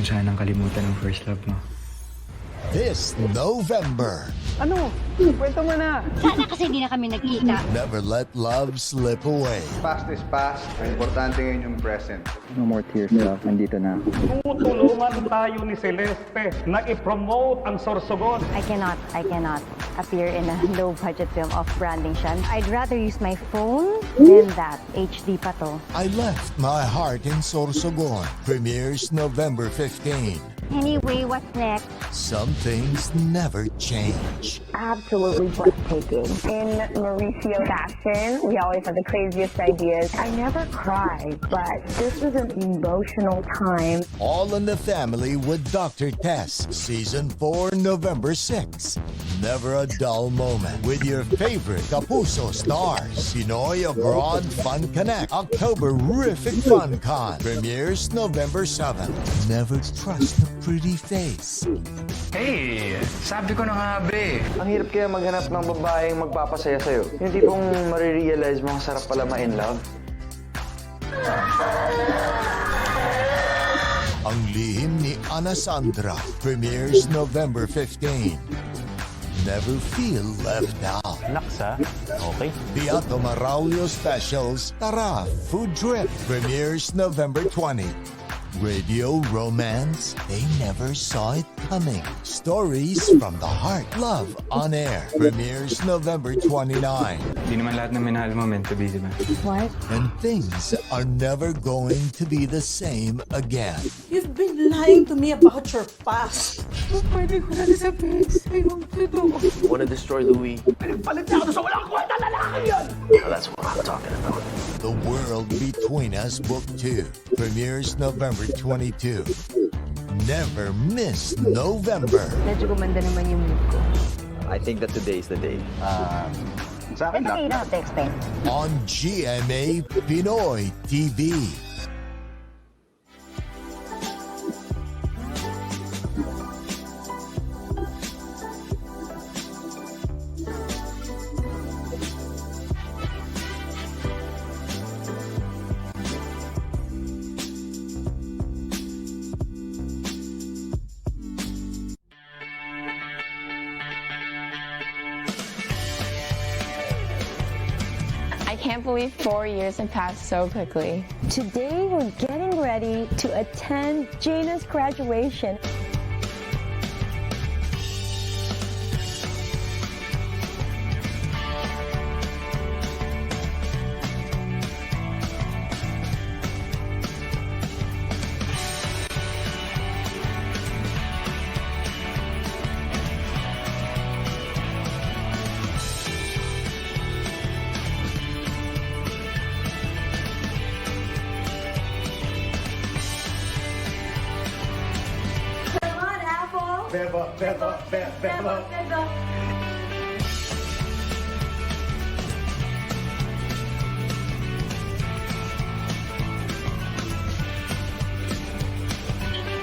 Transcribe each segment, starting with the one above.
mo sanang kalimutan ng first love mo. This November. Ano? Kwento mo na. Sana kasi hindi na kami nagkita. Never let love slip away. Past is past. Ang importante ngayon yung present. No more tears, love. Nandito na. Tutulungan tayo ni Celeste na i-promote ang Sorsogon. I cannot appear in a low-budget film of branding siya. I'd rather use my phone than that. HD pa to. I Left My Heart in Sorsogon. Premieres November 15. Anyway, what's next? Some things never change. Absolutely breathtaking. In Mauricio fashion, we always have the craziest ideas. I never cry, but this was an emotional time. All in the Family with Dr. Tess. Season 4, November 6. Never a dull moment with your favorite Kapuso stars. Pinoy Abroad Fun Connect. October-rific FunCon. Premieres November 7. Never trust a pretty face. Hey! Sabi ko na nga, bre. Ang hirap kaya maghanap ng babaeng magpapasaya sa'yo. Yung tipong marirealize mo ang sarap pala ma-in love. Ang Lihim ni Ana Sandra. Premieres November 15. Never feel left out. Laksa? Okay. Beato Maraulio Specials. Tara, Food Trip. Premieres November 20. Radio romance, they never saw it coming. Stories from the heart. Love on Air. Premieres November 29. Hindi naman lahat ng minahal mo meant to be, di ba? What? And things are never going to be the same again. You've been lying to me about your past. Pwede ko na sa face. I want to do. You want to destroy Louis? Palit na ako sa walang kwenta lalaki yan! Now that's what I'm talking about. The World Between Us Book 2. Premieres November 22. Never miss November. Medyo gumanda naman yung mood ko. I think that today is the day. Sa akin, Okay, you don't have to explain. On GMA Pinoy TV. I can't believe 4 years have passed so quickly. Today, we're getting ready to attend Gina's graduation.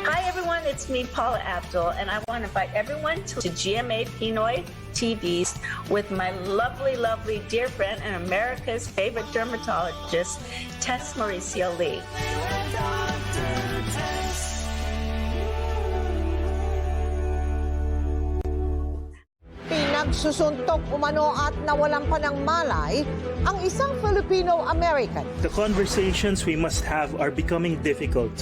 Hi everyone, it's me, Paula Abdul, and I want to invite everyone to GMA Pinoy TVs with my lovely, lovely dear friend and America's favorite dermatologist, Tess Mauricio Lee. Pinagsusuntok umano at nawalan pa ng malay ang isang Filipino-American. The conversations we must have are becoming difficult.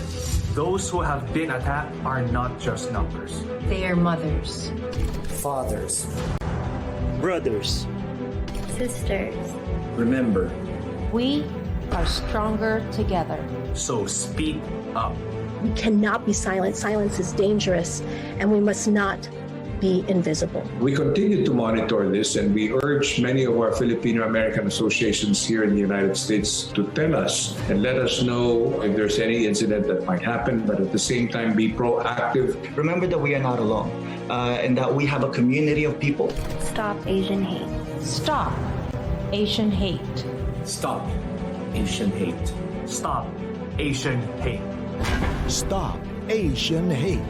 Those who have been attacked are not just numbers. They are mothers. Fathers. Brothers. Sisters. Remember, We are stronger together. so speak up. We cannot be silent. Silence is dangerous, and we must not be invisible. We continue to monitor this, and we urge many of our Filipino-American associations here in the United States to tell us and let us know if there's any incident that might happen, but at the same time be proactive. Remember that we are not alone, and that we have a community of people. Stop Asian hate. Stop Asian hate. Stop Asian hate. Stop Asian hate. Stop Asian hate.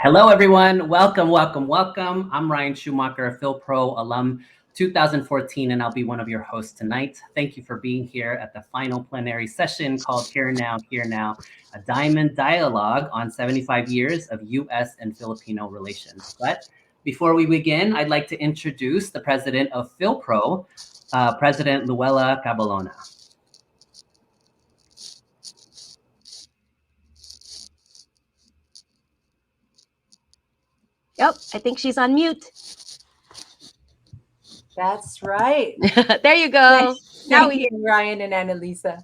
Hello, everyone. Welcome, welcome, welcome. I'm Ryan Schumacher, a PhilPro alum 2014, and I'll be one of your hosts tonight. Thank you for being here at the final plenary session called Here Now, a diamond dialogue on 75 years of U.S. and Filipino relations. But before we begin, I'd like to introduce the president of PhilPro, President Luella Cabalona. Yep, I think she's on mute. That's right. There you go. Now Thank you, Ryan and Annalisa.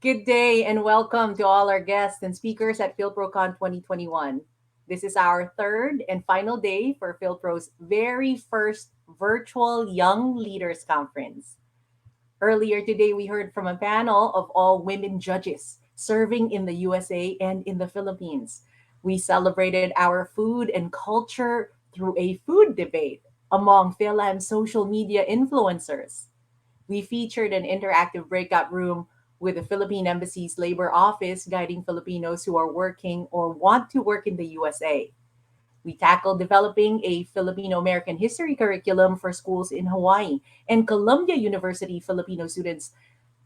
Good day and welcome to all our guests and speakers at FYLPROCon 2021. This is our third and final day for FYLPRO's very first virtual Young Leaders Conference. Earlier today, we heard from a panel of all women judges serving in the USA and in the Philippines. We celebrated our food and culture through a food debate among PhilAm social media influencers. We featured an interactive breakout room with the Philippine Embassy's Labor Office guiding Filipinos who are working or want to work in the USA. We tackled developing a Filipino-American history curriculum for schools in Hawaii, and Columbia University Filipino students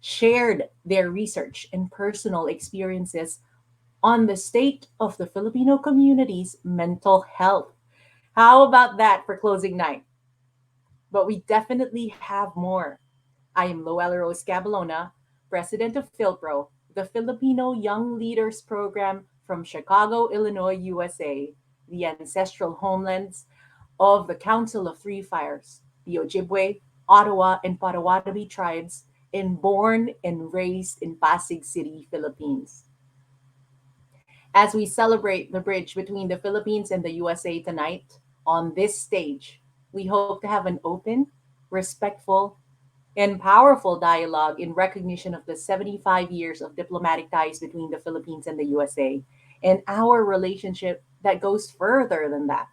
shared their research and personal experiences on the state of the Filipino community's mental health. How about that for closing night? But we definitely have more. I am Luella Rose Cabalona, president of PhilPro, the Filipino Young Leaders Program from Chicago, Illinois, USA, the ancestral homelands of the Council of Three Fires, the Ojibwe, Ottawa, and Potawatomi tribes, and born and raised in Pasig City, Philippines. As we celebrate the bridge between the Philippines and the USA tonight, on this stage, we hope to have an open, respectful, and powerful dialogue in recognition of the 75 years of diplomatic ties between the Philippines and the USA, and our relationship that goes further than that.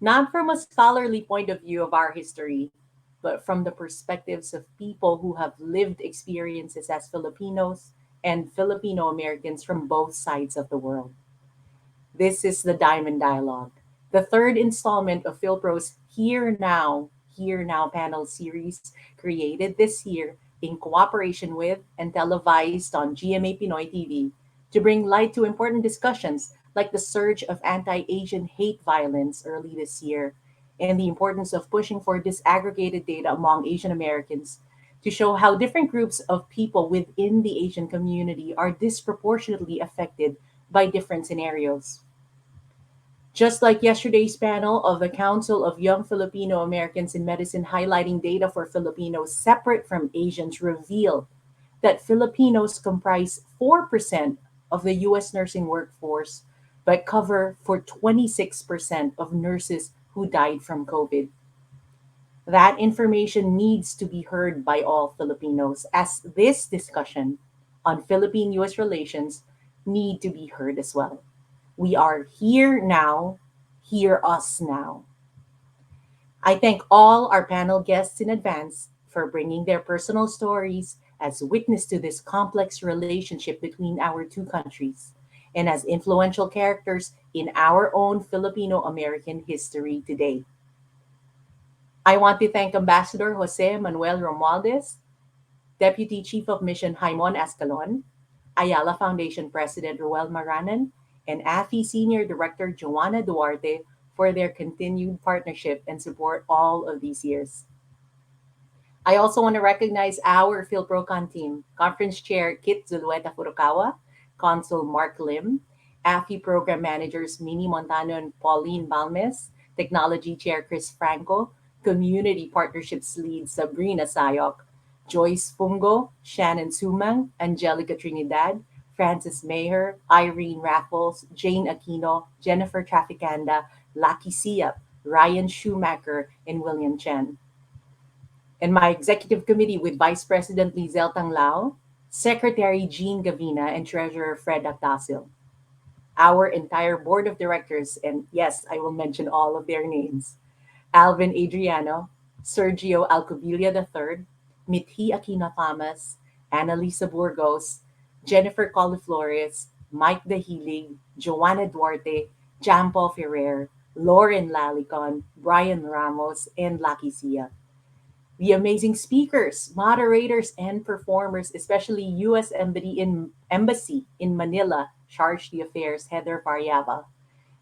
Not from a scholarly point of view of our history, but from the perspectives of people who have lived experiences as Filipinos and Filipino Americans from both sides of the world. This is the Diamond Dialogue, the third installment of PhilPro's Here Now panel series, created this year in cooperation with and televised on GMA Pinoy TV to bring light to important discussions like the surge of anti-Asian hate violence early this year and the importance of pushing for disaggregated data among Asian Americans to show how different groups of people within the Asian community are disproportionately affected by different scenarios. Just like yesterday's panel of the Council of Young Filipino Americans in Medicine highlighting data for Filipinos separate from Asians revealed that Filipinos comprise 4% of the US nursing workforce, but cover for 26% of nurses who died from COVID. That information needs to be heard by all Filipinos, as this discussion on Philippine-US relations need to be heard as well. We are here now, hear us now. I thank all our panel guests in advance for bringing their personal stories as witness to this complex relationship between our two countries and as influential characters in our own Filipino-American history today. I want to thank Ambassador Jose Manuel Romualdez, Deputy Chief of Mission Jaimon Escalon, Ayala Foundation President Ruel Maranan, and AFI Senior Director Joanna Duarte for their continued partnership and support all of these years. I also want to recognize our PhilProCon team, Conference Chair Kit Zulueta Furukawa, Consul Mark Lim, AFI Program Managers Mini Montano and Pauline Balmes, Technology Chair Chris Franco, Community Partnerships Lead Sabrina Sayok, Joyce Fungo, Shannon Sumang, Angelica Trinidad, Francis Mayer, Irene Raffles, Jane Aquino, Jennifer Traficanda, Lucky Siap, Ryan Schumacher, and William Chen. And my executive committee with Vice President Lizel Tanglao, Secretary Jean Gavina, and Treasurer Fred Actasil. Our entire board of directors, and yes, I will mention all of their names: Alvin Adriano, Sergio Alcubilla III, Mithi Aquino Thomas, Annalisa Burgos, Jennifer Coliflores, Mike Dahilig, Joanna Duarte, Jampo Ferrer, Lauren Lalicon, Brian Ramos, and Lucky Sia. The amazing speakers, moderators, and performers, especially U.S. Embassy in Manila, charge d'affaires Heather Variaba,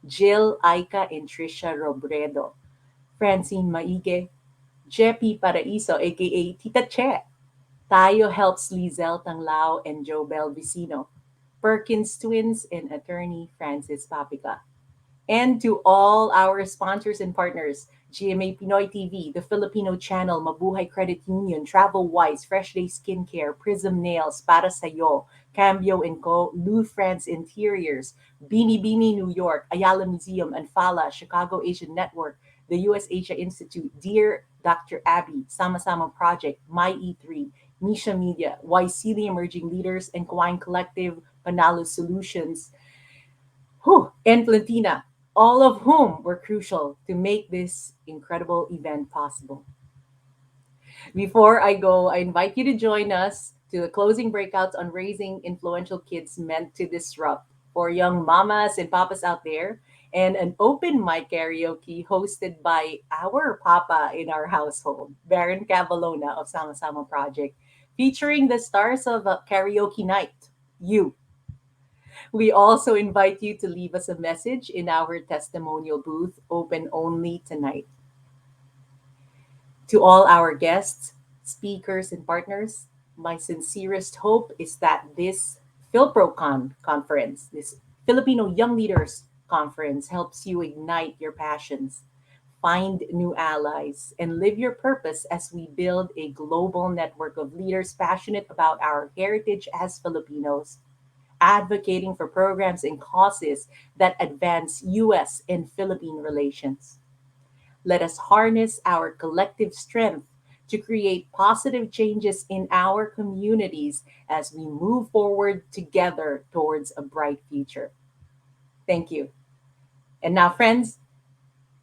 Jill Aika and Trisha Robredo, Francine Maige, Jeppy Paraiso, aka Tita Che, Tayo helps Lizelle Tanglao and Jobel Vicino, Perkins Twins, and attorney Francis Papica. And to all our sponsors and partners, GMA Pinoy TV, the Filipino channel, Mabuhay Credit Union, Travel Wise, Fresh Day Skincare, Prism Nails, Para Sayo, Cambio & Co., Lou France Interiors, Bini Bini New York, Ayala Museum, Anfala, Chicago Asian Network, the US Asia Institute, Dear Dr. Abby, Sama Sama Project, My E3, Nisha Media, YC The Emerging Leaders, and Kawain Collective, Panalo Solutions, and Plantina, all of whom were crucial to make this incredible event possible. Before I go, I invite you to join us to the closing breakouts on raising influential kids meant to disrupt for young mamas and papas out there, and an open mic karaoke hosted by our papa in our household, Baron Cavalona of Sama Sama Project, featuring the stars of Karaoke Night, you. We also invite you to leave us a message in our testimonial booth, open only tonight. To all our guests, speakers, and partners, my sincerest hope is that this FYLPROCon conference, this Filipino Young Leaders Conference, helps you ignite your passions, find new allies, and live your purpose as we build a global network of leaders passionate about our heritage as Filipinos, advocating for programs and causes that advance U.S. and Philippine relations. Let us harness our collective strength to create positive changes in our communities as we move forward together towards a bright future. Thank you. And now, friends,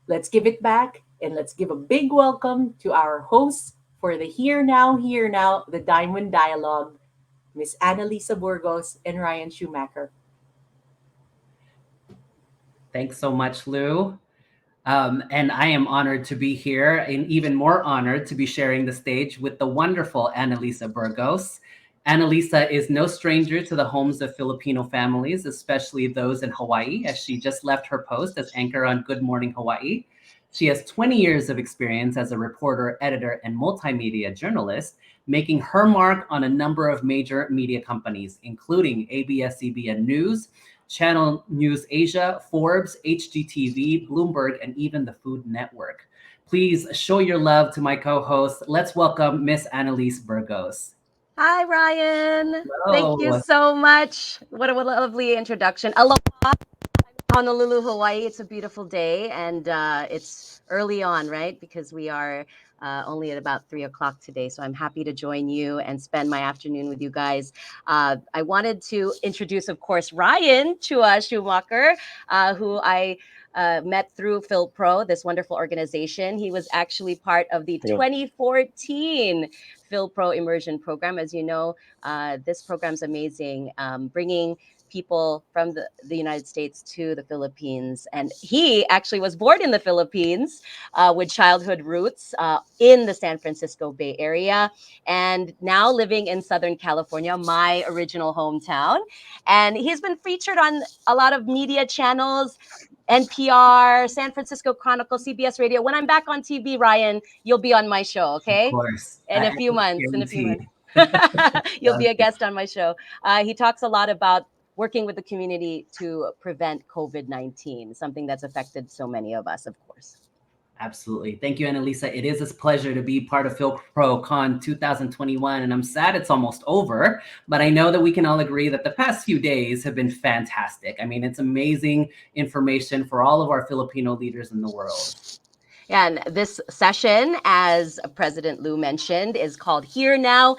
let's give it back and let's give a big welcome to our hosts for the Here Now, the Diamond Dialogue, Miss Annalisa Burgos and Ryan Schumacher. Thanks so much, Lou. And I am honored to be here, and even more honored to be sharing the stage with the wonderful Annalisa Burgos. Annalisa is no stranger to the homes of Filipino families, especially those in Hawaii, as she just left her post as anchor on Good Morning Hawaii. She has 20 years of experience as a reporter, editor, and multimedia journalist, making her mark on a number of major media companies, including ABS-CBN News, Channel News Asia, Forbes, HGTV, Bloomberg, and even the Food Network. Please show your love to my co-host. Let's welcome Miss Annalise Burgos. Hi, Ryan. Hello. Thank you so much. What a lovely introduction. Aloha. Honolulu, Hawaii. It's a beautiful day, and it's early on, right? Because we are only at about 3 o'clock today. So I'm happy to join you and spend my afternoon with you guys. I wanted to introduce, of course, Ryan Schumacher, who I met through FYLPRO, this wonderful organization. He was actually part of the 2014 FYLPRO Immersion Program. As you know, this program's amazing, bringing people from the United States to the Philippines. And he actually was born in the Philippines with childhood roots in the San Francisco Bay Area, and now living in Southern California, my original hometown. And he's been featured on a lot of media channels, NPR, San Francisco Chronicle, CBS Radio. When I'm back on TV, Ryan, you'll be on my show, okay? Of course. In a few months. You'll be a guest on my show. He talks a lot about working with the community to prevent COVID-19, something that's affected so many of us, of course. Absolutely. Thank you, Annalisa. It is a pleasure to be part of FYLPROCon 2021, and I'm sad it's almost over, but I know that we can all agree that the past few days have been fantastic. I mean, it's amazing information for all of our Filipino leaders in the world. And this session, as President Lou mentioned, is called Here Now,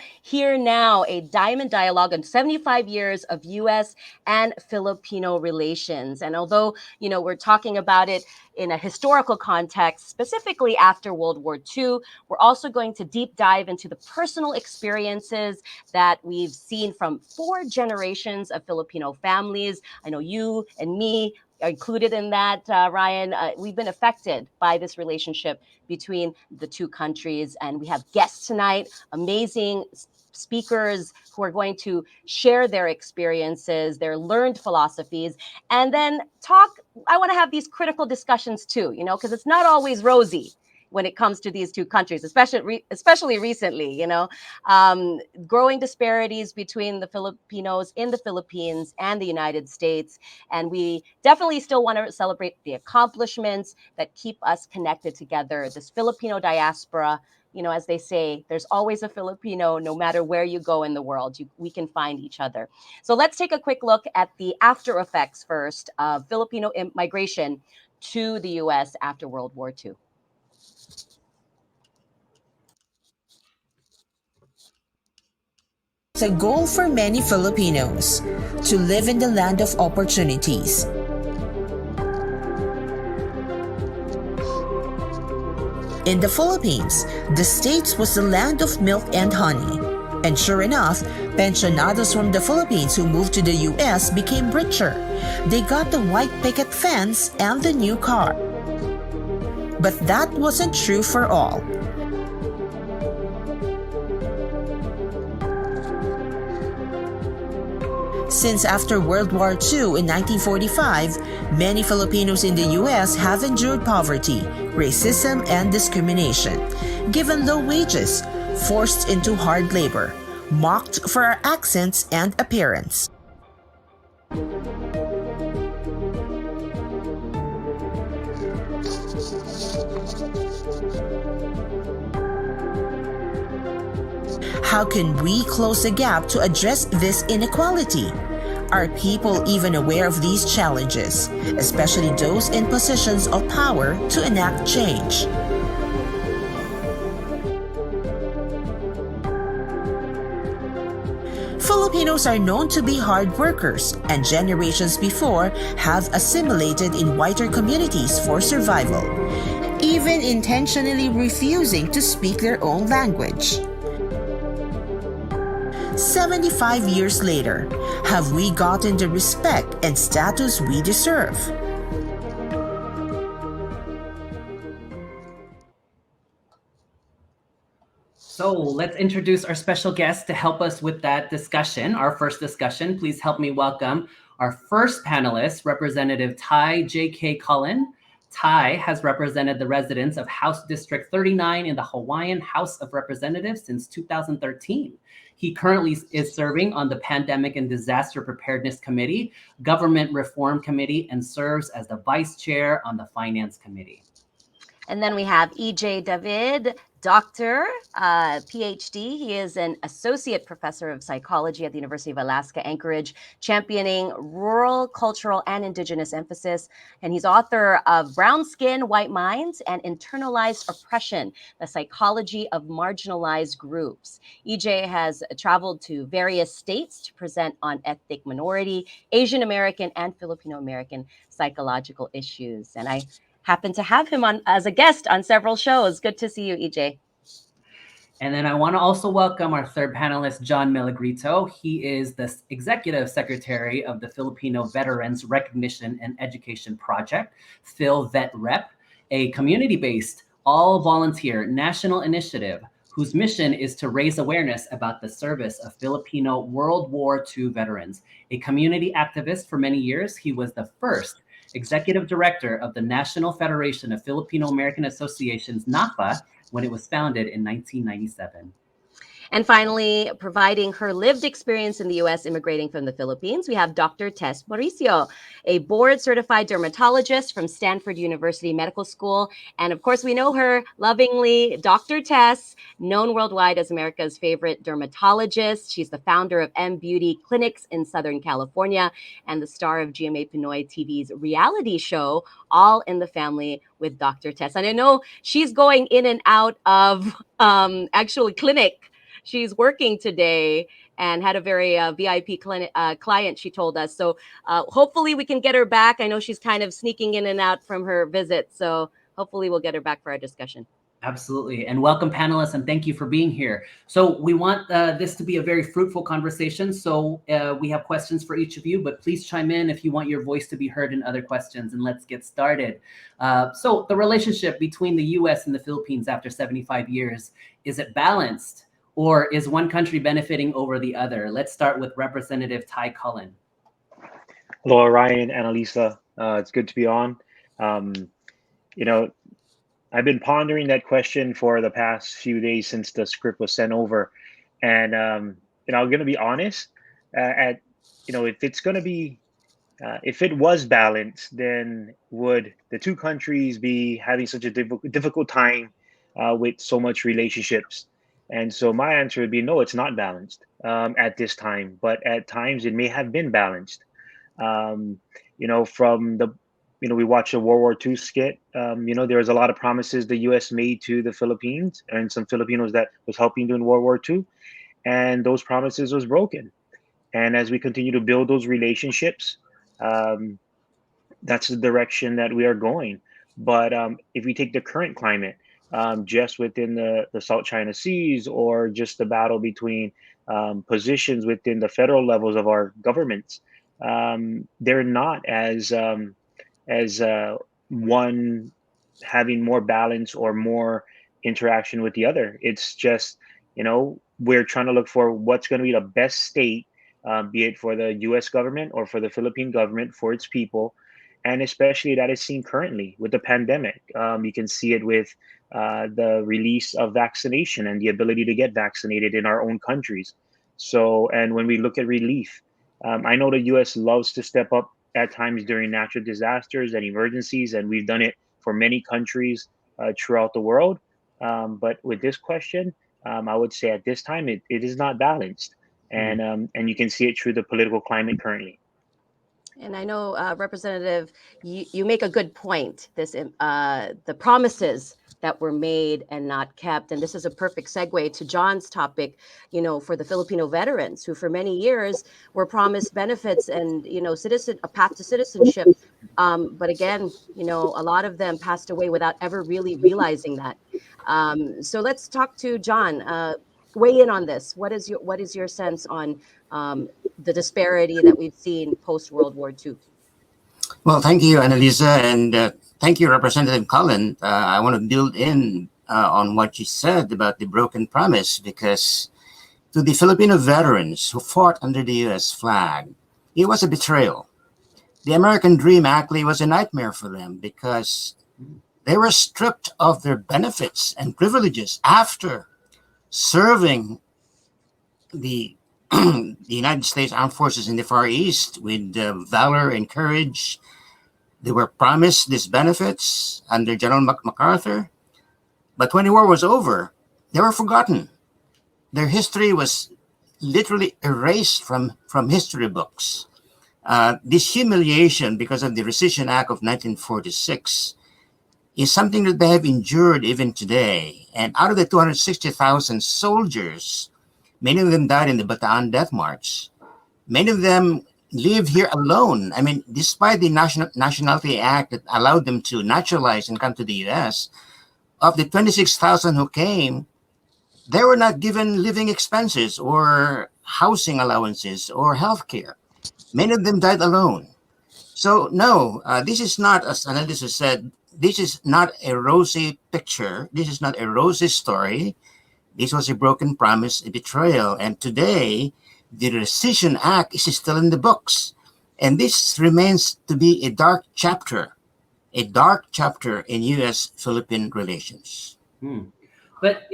a Diamond Dialogue on 75 years of U.S. and Filipino relations. And although, we're talking about it in a historical context, specifically after World War II, we're also going to deep dive into the personal experiences that we've seen from 4 generations of Filipino families. I know you and me, included in that, Ryan. We've been affected by this relationship between the two countries, and we have guests tonight, amazing speakers who are going to share their experiences, their learned philosophies, and then talk. I want to have these critical discussions too, because it's not always rosy when it comes to these two countries, especially recently, growing disparities between the Filipinos in the Philippines and the United States. And we definitely still want to celebrate the accomplishments that keep us connected together. This Filipino diaspora, as they say, there's always a Filipino, no matter where you go in the world, we can find each other. So let's take a quick look at the after effects first of Filipino migration to the US after World War II. It's a goal for many Filipinos to live in the land of opportunities. In the Philippines, the States was the land of milk and honey. And sure enough, pensionados from the Philippines who moved to the US became richer. They got the white picket fence and the new car. But that wasn't true for all. Since after World War II in 1945, many Filipinos in the US have endured poverty, racism, and discrimination, given low wages, forced into hard labor, mocked for our accents and appearance. How can we close the gap to address this inequality? Are people even aware of these challenges, especially those in positions of power to enact change? Filipinos are known to be hard workers, and generations before have assimilated in whiter communities for survival, even intentionally refusing to speak their own language. 75 years later, have we gotten the respect and status we deserve? So let's introduce our special guest to help us with that discussion, our first discussion. Please help me welcome our first panelist, Representative Ty J.K. Cullen. Ty has represented the residents of House District 39 in the Hawaiian House of Representatives since 2013. He currently is serving on the Pandemic and Disaster Preparedness Committee, Government Reform Committee, and serves as the Vice Chair on the Finance Committee. And then we have E.J. David, doctor, PhD. He is an associate professor of psychology at the University of Alaska, Anchorage, championing rural, cultural, and indigenous emphasis. And he's author of Brown Skin, White Minds, and Internalized Oppression, the Psychology of Marginalized Groups. EJ has traveled to various states to present on ethnic minority, Asian American, and Filipino American psychological issues. And I happen to have him on as a guest on several shows. Good to see you, EJ. And then I want to also welcome our third panelist, John Milagrito. He is the Executive Secretary of the Filipino Veterans Recognition and Education Project, FYLVETREP, a community-based, all-volunteer national initiative whose mission is to raise awareness about the service of Filipino World War II veterans. A community activist for many years, he was the first Executive Director of the National Federation of Filipino American Associations, NAFA, when it was founded in 1997. And finally, providing her lived experience in the U.S. immigrating from the Philippines, we have Dr. Tess Mauricio, a board-certified dermatologist from Stanford University Medical School. And of course, we know her lovingly, Dr. Tess, known worldwide as America's favorite dermatologist. She's the founder of M Beauty Clinics in Southern California and the star of GMA Pinoy TV's reality show, All in the Family with Dr. Tess. And I know she's going in and out of actually clinic. She's working today and had a very VIP client, she told us. So hopefully we can get her back. I know she's kind of sneaking in and out from her visit. So hopefully we'll get her back for our discussion. Absolutely. And welcome, panelists, and thank you for being here. So we want this to be a very fruitful conversation. So we have questions for each of you, but please chime in if you want your voice to be heard in other questions, and let's get started. So the relationship between the US and the Philippines after 75 years, is it balanced, or is one country benefiting over the other? Let's start with Representative Ty Cullen. Hello, Ryan, Annalisa. It's good to be on. You know, I've been pondering that question for the past few days since the script was sent over, and I'm going to be honest. If it's going to be, if it was balanced, then would the two countries be having such a difficult time with so much relationships? And so my answer would be no, it's not balanced at this time, but at times it may have been balanced. From the we watched a World War II skit. There was a lot of promises the U.S. made to the Philippines and some Filipinos that was helping during World War II, and those promises was broken. And as we continue to build those relationships, that's the direction that we are going. But if we take the current climate, just within the South China Seas, or just the battle between positions within the federal levels of our governments, they're not as one having more balance or more interaction with the other. It's just, we're trying to look for what's going to be the best state, be it for the US government or for the Philippine government, for its people. And especially that is seen currently with the pandemic. You can see it with the release of vaccination and the ability to get vaccinated in our own countries. So, and when we look at relief, I know the US loves to step up at times during natural disasters and emergencies, and we've done it for many countries throughout the world. But with this question, I would say at this time it is not balanced, and you can see it through the political climate currently. And I know, Representative, you make a good point. The promises that were made and not kept, and this is a perfect segue to John's topic. For the Filipino veterans who, for many years, were promised benefits and a path to citizenship. But again, a lot of them passed away without ever really realizing that. So let's talk to John. Weigh in on this. What is your sense on the disparity that we've seen post World War II? Well, thank you, Annalisa, and thank you, Representative Cullen. I want to build in on what you said about the broken promise, because to the Filipino veterans who fought under the U.S. flag, it was a betrayal. The American dream actually was a nightmare for them, because they were stripped of their benefits and privileges after serving the United States Armed Forces in the Far East with valor and courage. They were promised these benefits under General MacArthur, but when the war was over, they were forgotten. Their history was literally erased from history books. This humiliation because of the Rescission Act of 1946 is something that they have endured even today. And out of the 260,000 soldiers, many of them died in the Bataan Death March. Many of them live here alone. I mean, despite the Nationality Act that allowed them to naturalize and come to the U.S., of the 26,000 who came, they were not given living expenses or housing allowances or health care. Many of them died alone. So no, this is not, as Annalisa said, this is not a rosy picture. This is not a rosy story. This was a broken promise, a betrayal. And today, the Rescission Act is still in the books. And this remains to be a dark chapter in U.S.-Philippine relations. But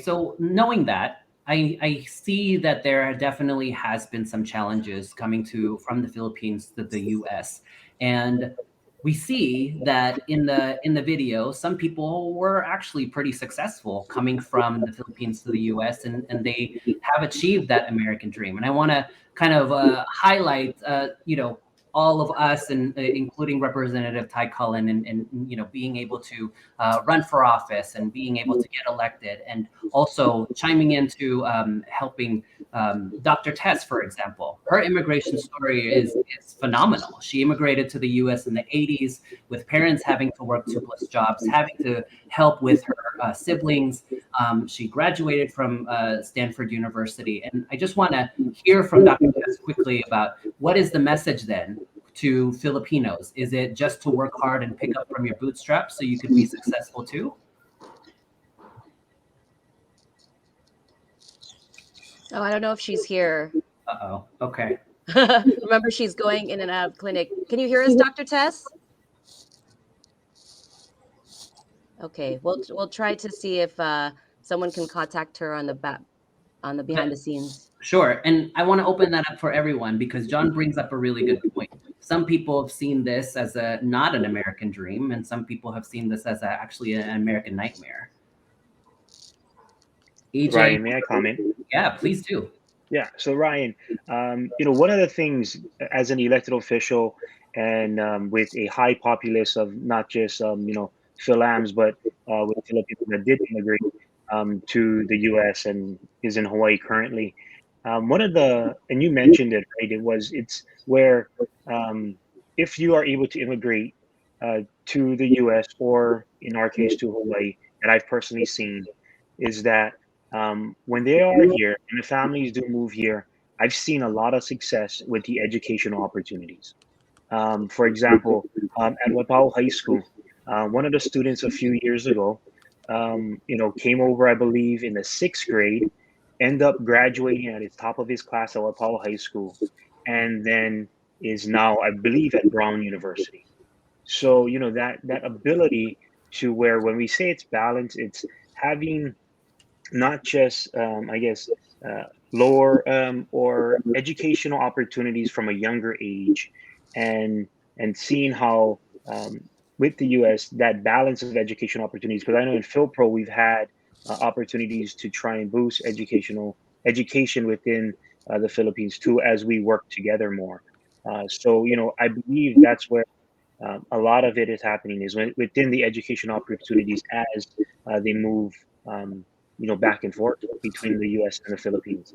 so knowing that, I see that there definitely has been some challenges coming from the Philippines to the U.S. And we see that in the video, some people were actually pretty successful coming from the Philippines to the U.S. and they have achieved that American dream. And I want to kind of highlight, all of us, and including Representative Ty Cullen, and being able to run for office and being able to get elected, and also chiming into helping Dr. Tess, for example. Her immigration story is phenomenal. She immigrated to the U.S. in the 80s with parents having to work 2+ jobs, having to help with her siblings. She graduated from Stanford University. And I just want to hear from Dr. Tess quickly about what is the message then to Filipinos? Is it just to work hard and pick up from your bootstraps so you can be successful too? Oh, I don't know if she's here. Uh-oh. Okay. Remember, she's going in and out of clinic. Can you hear us, Dr. Tess? Okay, we'll try to see if someone can contact her on the behind the scenes. Sure. And I want to open that up for everyone, because John brings up a really good point. Some people have seen this as not an American dream, and some people have seen this as actually an American nightmare. EJ, Ryan, may I comment? Yeah, please do. Yeah. So Ryan, one of the things as an elected official and with a high populace of not just Philams, but with Filipinos that did immigrate to the U.S. and is in Hawaii currently. And you mentioned it, right? It's where if you are able to immigrate to the U.S. or in our case to Hawaii, that I've personally seen, is that when they are here and the families do move here, I've seen a lot of success with the educational opportunities. For example, at Wapao High School, one of the students a few years ago, came over, I believe, in the 6th grade, ended up graduating at the top of his class at Wapao High School, and then is now, I believe, at Brown University. So, that ability to where when we say it's balance, it's having not just, lower or educational opportunities from a younger age, and seeing how with the U.S. that balance of educational opportunities. Because I know in FYLPRO we've had opportunities to try and boost education within the Philippines too, as we work together more. So I believe that's where a lot of it is happening, is within the education opportunities as they move back and forth between the U.S. and the Philippines.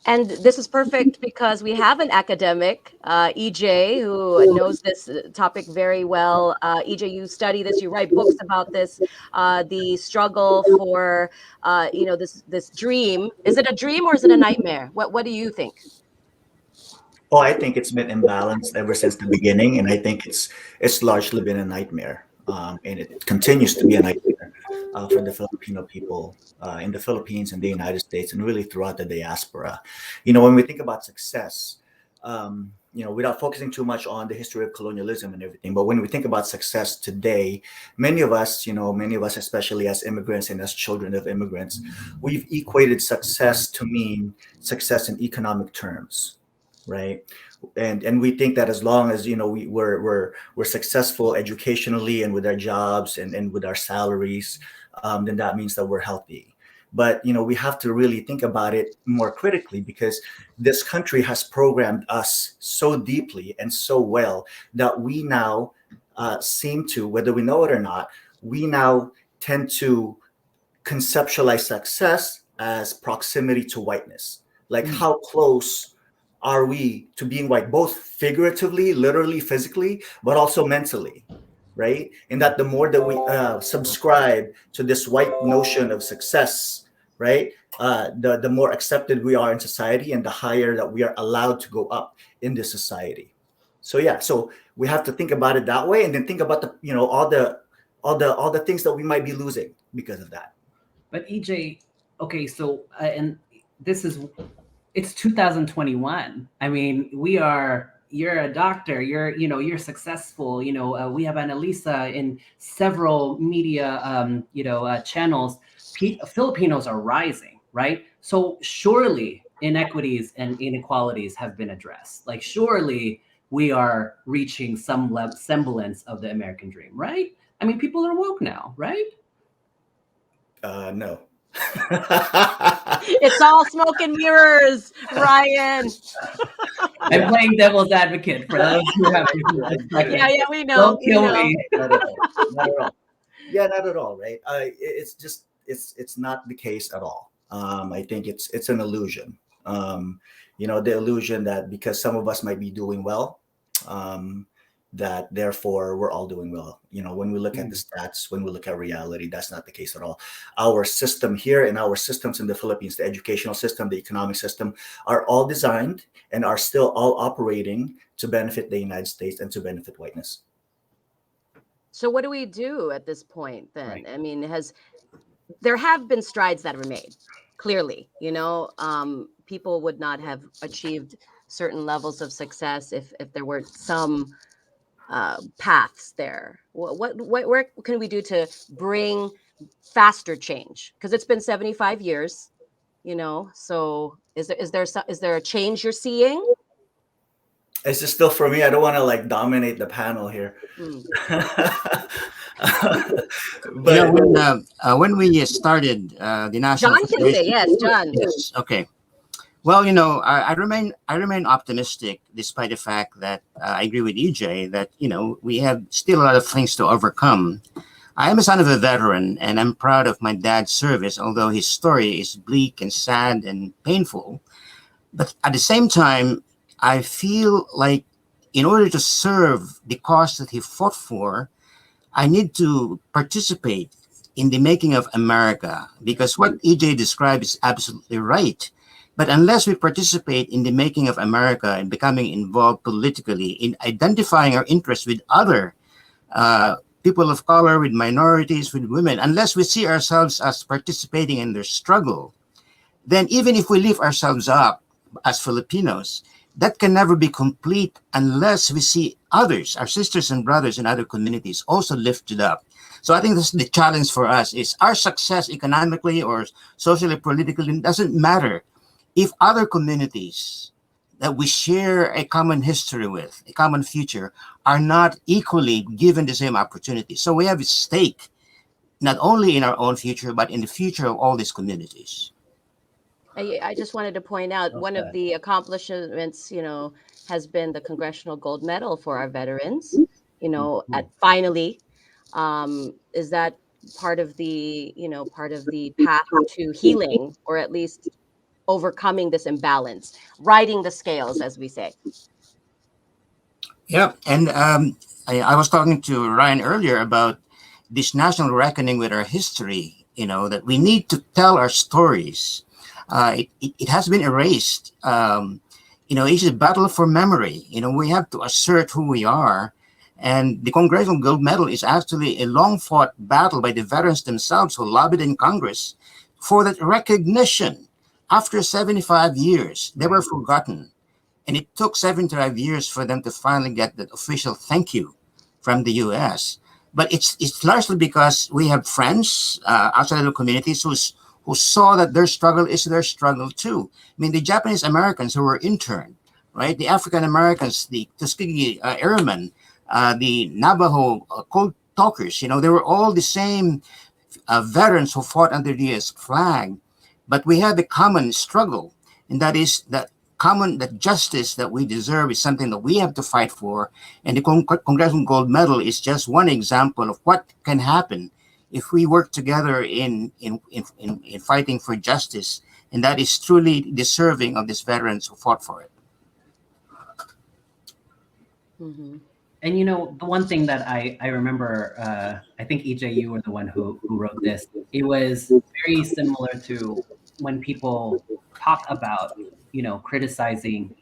And this is perfect because we have an academic, EJ, who knows this topic very well. EJ, you study this, you write books about this, the struggle for, this dream. Is it a dream or is it a nightmare? What do you think? Oh, I think it's been imbalanced ever since the beginning, and I think it's largely been a nightmare, and it continues to be a nightmare for the Filipino people in the Philippines and the United States, and really throughout the diaspora. When we think about success, without focusing too much on the history of colonialism and everything, but when we think about success today, many of us, especially as immigrants and as children of immigrants, we've equated success to mean success in economic terms. Right. And we think that as long as, we're successful educationally and with our jobs and with our salaries, then that means that we're healthy. But, we have to really think about it more critically, because this country has programmed us so deeply and so well that we now seem to, whether we know it or not, we now tend to conceptualize success as proximity to whiteness. Like how close are we to being white, both figuratively, literally, physically, but also mentally, right? And that the more that we subscribe to this white notion of success, right, the more accepted we are in society, and the higher that we are allowed to go up in this society. So we have to think about it that way, and then think about all the things that we might be losing because of that. But EJ, okay, so and this is. It's 2021. I mean, you're a doctor, you're successful. We have Annalisa in several media, channels. Filipinos are rising, right? So surely inequities and inequalities have been addressed. Like, surely we are reaching some semblance of the American dream, right? I mean, people are woke now, right? No. It's all smoke and mirrors, Ryan. I'm playing devil's advocate for those who have Yeah, we know. Don't kill me. Not at all. Not at all. Yeah, not at all, right? It's just it's not the case at all. I think it's an illusion. The illusion that because some of us might be doing well, um, that therefore we're all doing well. When we look at the stats, when we look at reality, that's not the case at all. Our system here and our systems in the Philippines, the educational system, the economic system, are all designed and are still all operating to benefit the United States and to benefit whiteness. So what do we do at this point then? Right. I mean, there have been strides that were made, clearly. People would not have achieved certain levels of success if there were some paths there. Where can we do to bring faster change? Because it's been 75 years, So is there a change you're seeing? It's just still for me. I don't want to like dominate the panel here. But when we started the national, John can say yes, John. Yes, okay. Well, I remain optimistic despite the fact that I agree with EJ that we have still a lot of things to overcome. I am a son of a veteran, and I'm proud of my dad's service, although his story is bleak and sad and painful. But at the same time, I feel like in order to serve the cause that he fought for, I need to participate in the making of America, because what EJ described is absolutely right. But unless we participate in the making of America and becoming involved politically in identifying our interests with other people of color, with minorities, with women, unless we see ourselves as participating in their struggle, then even if we lift ourselves up as Filipinos, that can never be complete unless we see others, our sisters and brothers in other communities, also lifted up. So I think this is the challenge for us: is our success economically or socially, politically, doesn't matter if other communities that we share a common history with, a common future, are not equally given the same opportunity. So we have a stake not only in our own future, but in the future of all these communities. I just wanted to point out one of the accomplishments, has been the Congressional Gold Medal for our veterans. At finally, is that part of the path to healing, or at least overcoming this imbalance, riding the scales, as we say. Yeah, and I was talking to Ryan earlier about this national reckoning with our history. That we need to tell our stories. It has been erased. It's a battle for memory. We have to assert who we are. And the Congressional Gold Medal is actually a long-fought battle by the veterans themselves who lobbied in Congress for that recognition. After 75 years, they were forgotten. And it took 75 years for them to finally get that official thank you from the U.S. But it's largely because we have friends outside of the communities who saw that their struggle is their struggle too. I mean, the Japanese Americans who were interned, right? The African Americans, the Tuskegee Airmen, the Navajo Code Talkers, they were all the same veterans who fought under the U.S. flag. But we have a common struggle, and that is that justice that we deserve is something that we have to fight for. And the Congressional Gold Medal is just one example of what can happen if we work together in fighting for justice, and that is truly deserving of these veterans who fought for it. Mm-hmm. And the one thing that I remember, I think EJ, you were the one who wrote this. It was very similar to when people talk about, criticizing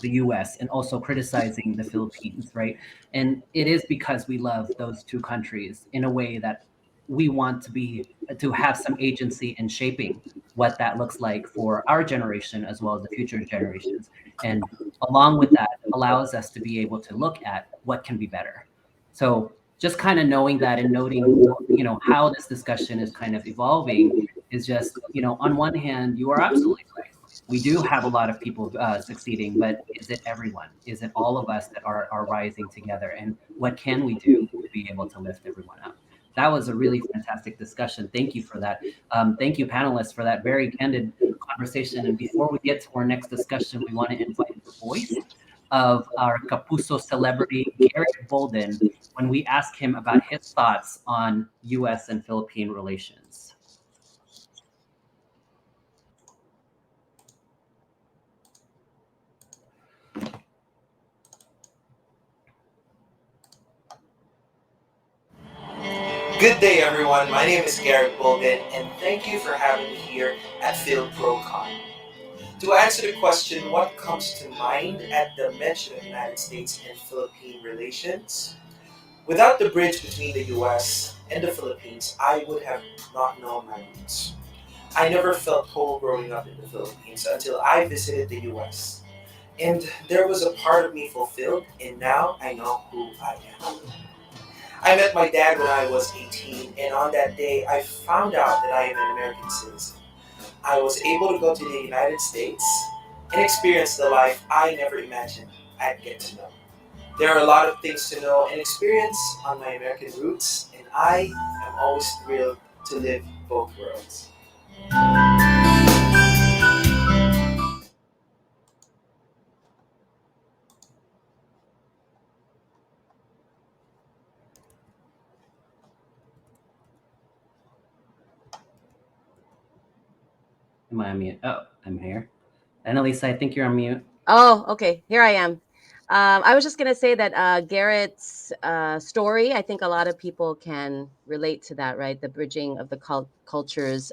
the U.S. and also criticizing the Philippines, right? And it is because we love those two countries in a way that we want to have some agency in shaping what that looks like for our generation as well as the future generations. And along with that, allows us to be able to look at what can be better. So just kind of knowing that and noting, how this discussion is kind of evolving is just, on one hand, you are absolutely right. We do have a lot of people succeeding, but is it everyone? Is it all of us that are rising together? And what can we do to be able to lift everyone up? that was a really fantastic discussion. Thank you for that. Thank you, panelists, for that very candid conversation. And before we get to our next discussion, we want to invite the voice of our Kapuso celebrity, Garrett Bolden, when we ask him about his thoughts on U.S. and Philippine relations. Good day, everyone. My name is Garrett Bolden, and thank you for having me here at FYLPROCon. To answer the question, what comes to mind at the mention of United States and Philippine relations? Without the bridge between the US and the Philippines, I would have not known my roots. I never felt whole growing up in the Philippines until I visited the US. And there was a part of me fulfilled, and now I know who I am. I met my dad when I was 18, and on that day, I found out that I am an American citizen. I was able to go to the United States and experience the life I never imagined I'd get to know. There are a lot of things to know and experience on my American roots, and I am always thrilled to live both worlds. Am I on mute? Oh, I'm here. Annalisa, I think you're on mute. Oh, okay. Here I am. I was just going to say that Garrett's story, I think a lot of people can relate to that, right? The bridging of the cultures.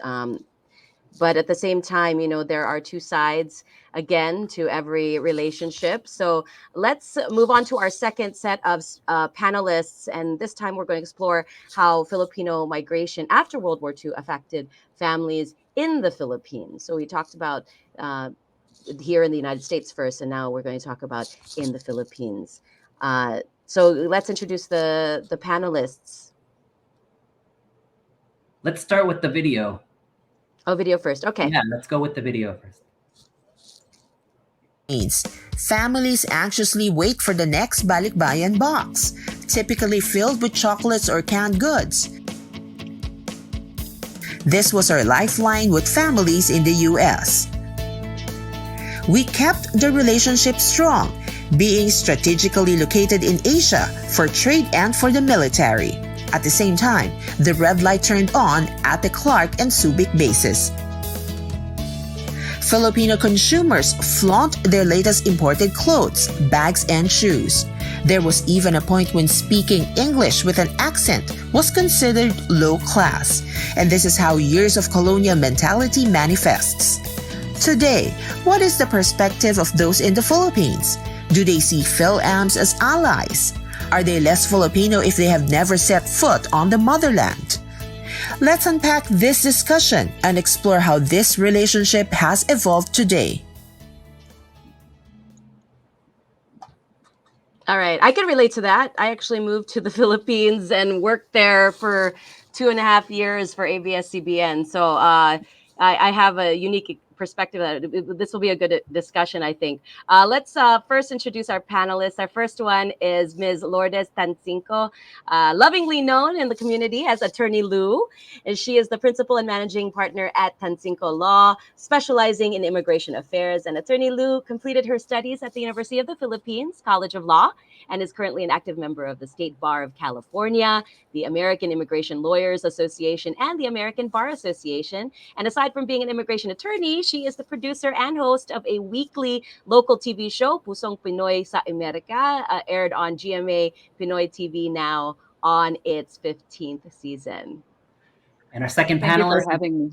But at the same time, you know, there are two sides, again, to every relationship. So let's move on to our second set of panelists. And this time we're going to explore how Filipino migration after World War II affected families in the Philippines. So we talked about here in the United States first, and now we're going to talk about in the Philippines. So let's introduce the panelists. Let's start with the video. Oh, video first. Okay. Yeah, let's go with the video first. Families anxiously wait for the next balikbayan box, typically filled with chocolates or canned goods. This was our lifeline with families in the US. We kept the relationship strong, being strategically located in Asia for trade and for the military. At the same time, the red light turned on at the Clark and Subic bases. Filipino consumers flaunt their latest imported clothes, bags, and shoes. There was even a point when speaking English with an accent was considered low class, and this is how years of colonial mentality manifests. Today, what is the perspective of those in the Philippines? Do they see PhilAms as allies? Are they less Filipino if they have never set foot on the motherland? Let's unpack this discussion and explore how this relationship has evolved today. All right. I can relate to that. I actually moved to the Philippines and worked there for 2.5 years for ABS-CBN. So I have a unique perspective. This will be a good discussion, I think. Let's first introduce our panelists. Our first one is Ms. Lourdes Tancinco, lovingly known in the community as Attorney Lou. And she is the principal and managing partner at Tancinco Law, specializing in immigration affairs. And Attorney Lou completed her studies at the University of the Philippines College of Law and is currently an active member of the State Bar of California, the American Immigration Lawyers Association, and the American Bar Association. And aside from being an immigration attorney, she is the producer and host of a weekly local TV show, Pusong Pinoy sa Amerika, aired on GMA Pinoy TV now on its 15th season. And our second Thank panelist. you for having me.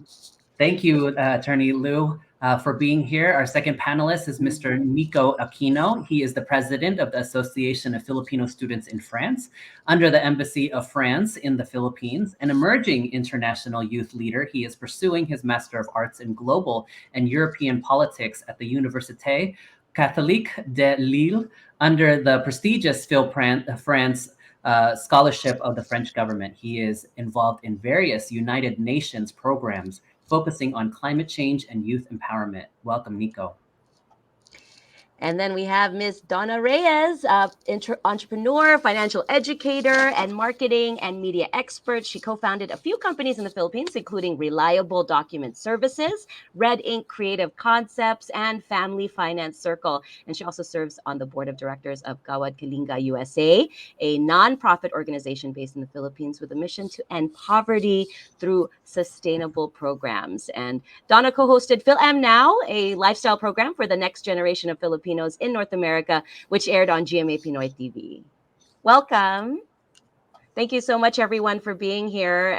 Thank you, Attorney Lou, for being here. Our second panelist is Mr. Nico Aquino. He is the president of the Association of Filipino Students in France, under the Embassy of France in the Philippines, an emerging international youth leader. He is pursuing his Master of Arts in Global and European Politics at the Université Catholique de Lille, under the prestigious France scholarship of the French government. He is involved in various United Nations programs focusing on climate change and youth empowerment. Welcome, Nico. And then we have Miss Donna Reyes, entrepreneur, financial educator, and marketing and media expert. She co-founded a few companies in the Philippines, including Reliable Document Services, Red Ink Creative Concepts, and Family Finance Circle. And she also serves on the board of directors of Gawad Kalinga USA, a nonprofit organization based in the Philippines with a mission to end poverty through sustainable programs. And Donna co-hosted PhilAm Now, a lifestyle program for the next generation of Filipinos in North America, which aired on GMA Pinoy TV. Welcome. Thank you so much, everyone, for being here.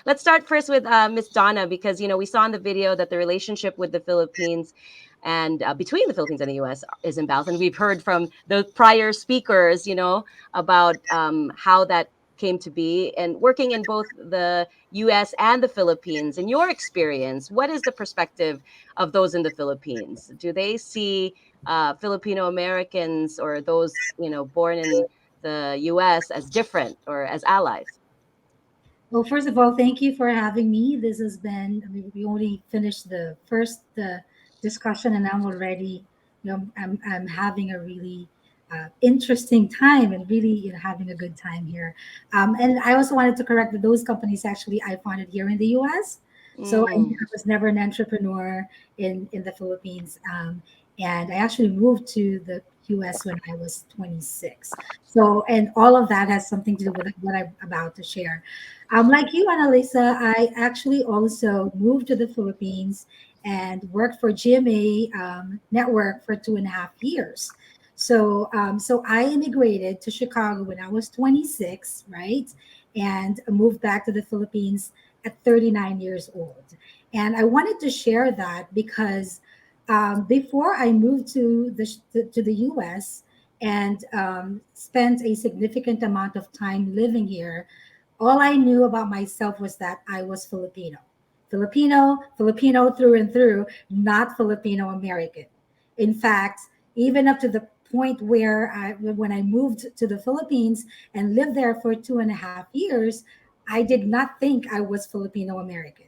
Let's start first with Miss Donna, because we saw in the video that the relationship with the Philippines and between the Philippines and the U.S. is imbalanced, and we've heard from the prior speakers, about how that came to be, and working in both the U.S. and the Philippines. In your experience, what is the perspective of those in the Philippines? Do they see Filipino Americans or those born in the U.S. as different or as allies? Well, first of all, thank you for having me. This has been, we only finished the first discussion, and I'm already, I'm having a really interesting time and really, having a good time here. And I also wanted to correct that those companies actually I founded here in the US. So I was never an entrepreneur in the Philippines. And I actually moved to the US when I was 26. So, and all of that has something to do with what I'm about to share. Like you, Annalisa, I actually also moved to the Philippines and worked for GMA network for 2.5 years. So I immigrated to Chicago when I was 26, right? And moved back to the Philippines at 39 years old. And I wanted to share that because before I moved to the US and spent a significant amount of time living here, all I knew about myself was that I was Filipino. Filipino through and through, not Filipino American. In fact, even up to the point where when I moved to the Philippines and lived there for 2.5 years, I did not think I was Filipino American.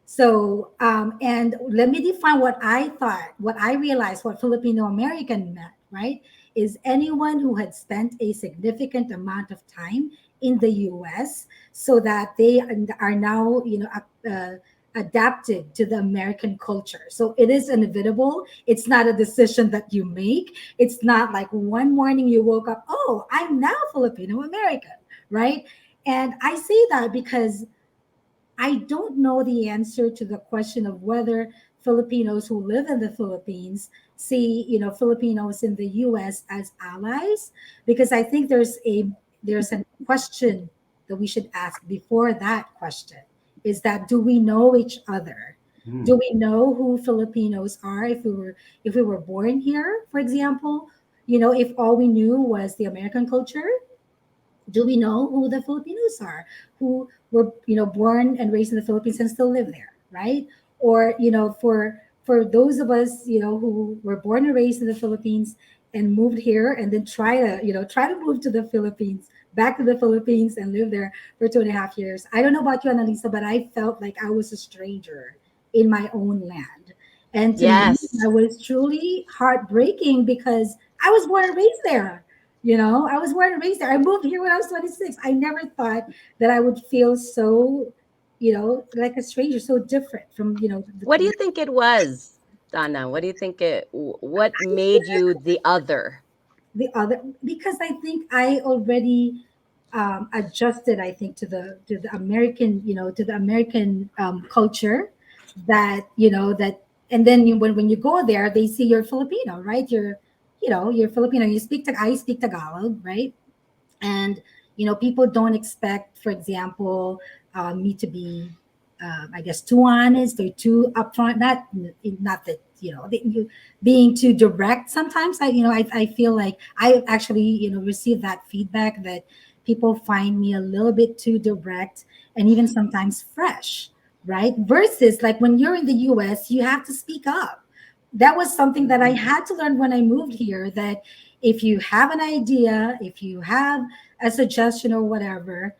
So, and let me define what I thought, what I realized, what Filipino American meant, right? Is anyone who had spent a significant amount of time in the US so that they are now, adapted to the American culture. So it is inevitable. It's not a decision that you make. It's not like one morning you woke up, oh, I'm now Filipino American, right? And I say that because I don't know the answer to the question of whether Filipinos who live in the Philippines see, Filipinos in the US as allies, because I think there's a question that we should ask before that question, is that do we know each other? Do we know who Filipinos are if we were born here, for example? If all we knew was the American culture, do we know who the Filipinos are who were born and raised in the Philippines and still live there, right? Or for those of us who were born and raised in the Philippines and moved here and then try to move to the Philippines, back to the Philippines and live there for 2.5 years. I don't know about you, Annalisa, but I felt like I was a stranger in my own land. And to me, that was truly heartbreaking because I was born and raised there. I was born and raised there. I moved here when I was 26. I never thought that I would feel so, like a stranger, so different from, What do you think it was, Donna? What do you think what made you the other? The other, because I think I already adjusted, I think, to the American, to the American culture that, and then when you go there, they see you're Filipino, right? You're Filipino. I speak Tagalog, right? And people don't expect, for example, me to be I guess too honest or too upfront. Not that being too direct. Sometimes I feel like I actually receive that feedback that people find me a little bit too direct and even sometimes fresh, right? Versus like when you're in the US, you have to speak up. That was something that I had to learn when I moved here, that if you have an idea, if you have a suggestion or whatever,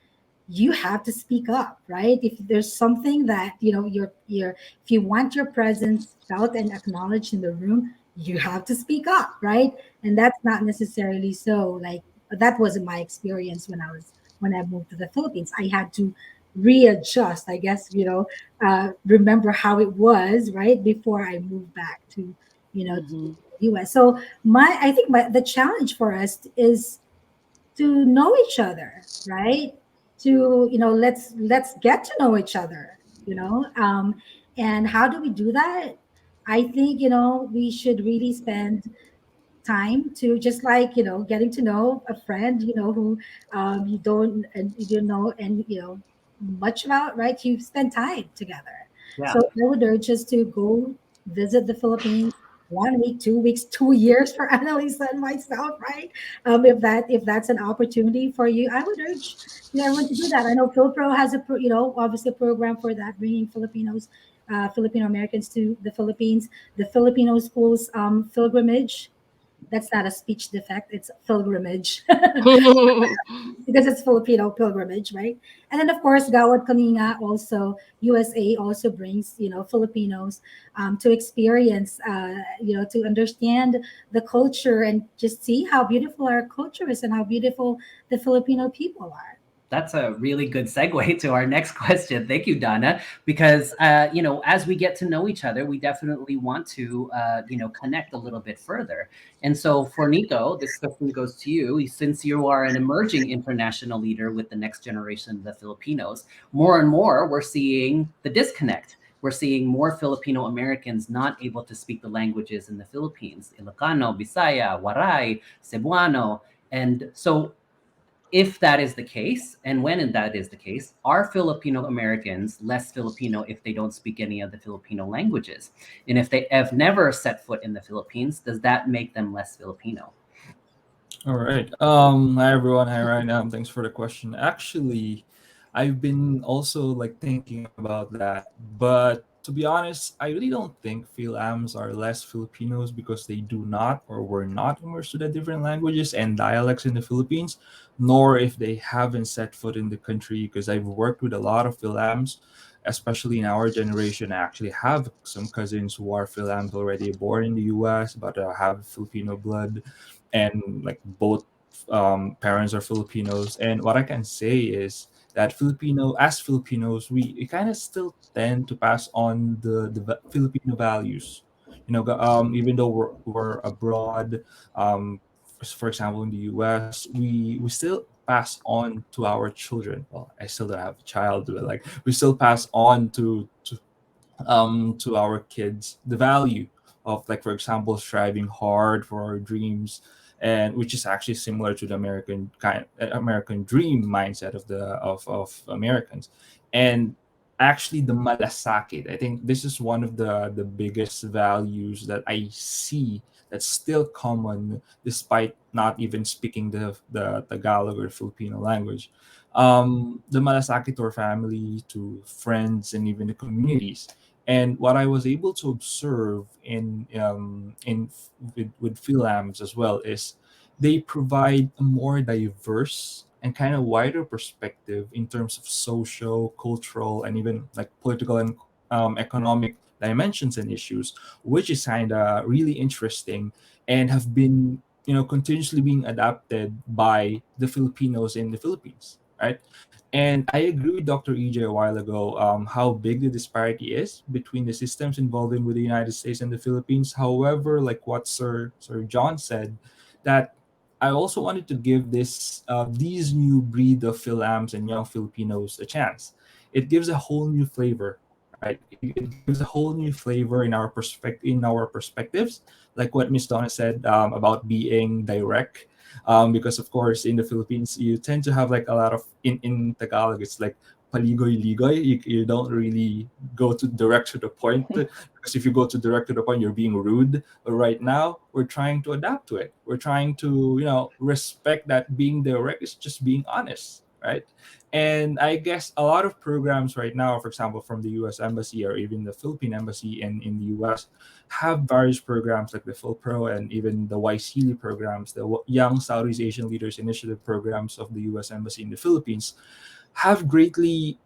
you have to speak up, right? If there's something that you're if you want your presence felt and acknowledged in the room, you have to speak up, right? And that's not necessarily so. Like that wasn't my experience when I moved to the Philippines. I had to readjust, I guess, remember how it was right before I moved back to, to Mm-hmm. the US. So I think the challenge for us is to know each other, right? To let's get to know each other, and how do we do that? I think we should really spend time to, just like getting to know a friend, who you don't know and much about, right? You spend time together. Yeah. So I would urge us to go visit the Philippines 1 week, 2 weeks, 2 years for Annalisa and myself, right? If that's an opportunity for you, I would urge everyone to do that. I know PhilPro has obviously a program for that, bringing Filipino Americans to the Philippines. The Filipino schools pilgrimage, that's not a speech defect, it's pilgrimage. Because it's Filipino pilgrimage, right? And then of course Gawad Kalinga also, USA also brings Filipinos to experience, to understand the culture and just see how beautiful our culture is and how beautiful the Filipino people are. That's a really good segue to our next question. Thank you, Donna. Because as we get to know each other, we definitely want to connect a little bit further. And so, for Nico, this question goes to you. Since you are an emerging international leader with the next generation of the Filipinos, more and more we're seeing the disconnect. We're seeing more Filipino Americans not able to speak the languages in the Philippines: Ilocano, Bisaya, Waray, Cebuano. And so, if that is the case, and when that is the case, are Filipino Americans less Filipino if they don't speak any of the Filipino languages? And if they have never set foot in the Philippines, does that make them less Filipino? All right. Hi everyone. Hi Ryan. Thanks for the question. Actually, I've been also like thinking about that, but to be honest, I really don't think Philams are less Filipinos because they do not or were not immersed to the different languages and dialects in the Philippines, nor if they haven't set foot in the country. Because I've worked with a lot of Philams, especially in our generation. I actually have some cousins who are Philams already born in the U.S., but have Filipino blood, and like both parents are Filipinos. And what I can say is that as Filipinos, we kind of still tend to pass on the Filipino values. Even though we're abroad, for example, in the U.S., we still pass on to our children. Well, I still don't have a child, but like we still pass on to our kids the value of, like, for example, striving hard for our dreams, and which is actually similar to the American dream mindset of Americans. And actually the malasakit, I think this is one of the biggest values that I see that's still common despite not even speaking the Tagalog or Filipino language. The malasakit to our family, to friends, and even the communities. And what I was able to observe with Philams as well is they provide a more diverse and kind of wider perspective in terms of social, cultural, and even like political and economic dimensions and issues, which is kind of really interesting and have been continuously being adapted by the Filipinos in the Philippines, right? And I agree with Dr. EJ a while ago, how big the disparity is between the systems involving with the United States and the Philippines. However, like what Sir John said, that I also wanted to give these new breed of Philams and young Filipinos a chance. It gives a whole new flavor, right? It gives a whole new flavor in our perspectives, like what Miss Donna said about being direct, because of course in the Philippines you tend to have like a lot of in Tagalog, it's like paligoy-ligoy. You don't really go to direct to the point, because if you go to direct to the point, you're being rude. But right now we're trying to adapt to it. We're trying to respect that being direct is just being honest, right? And I guess a lot of programs right now, for example, from the U.S. Embassy or even the Philippine Embassy in the U.S., have various programs like the PhilPro and even the YSEALI programs, the Young Southeast Asian Leaders Initiative programs of the U.S. Embassy in the Philippines, have greatly,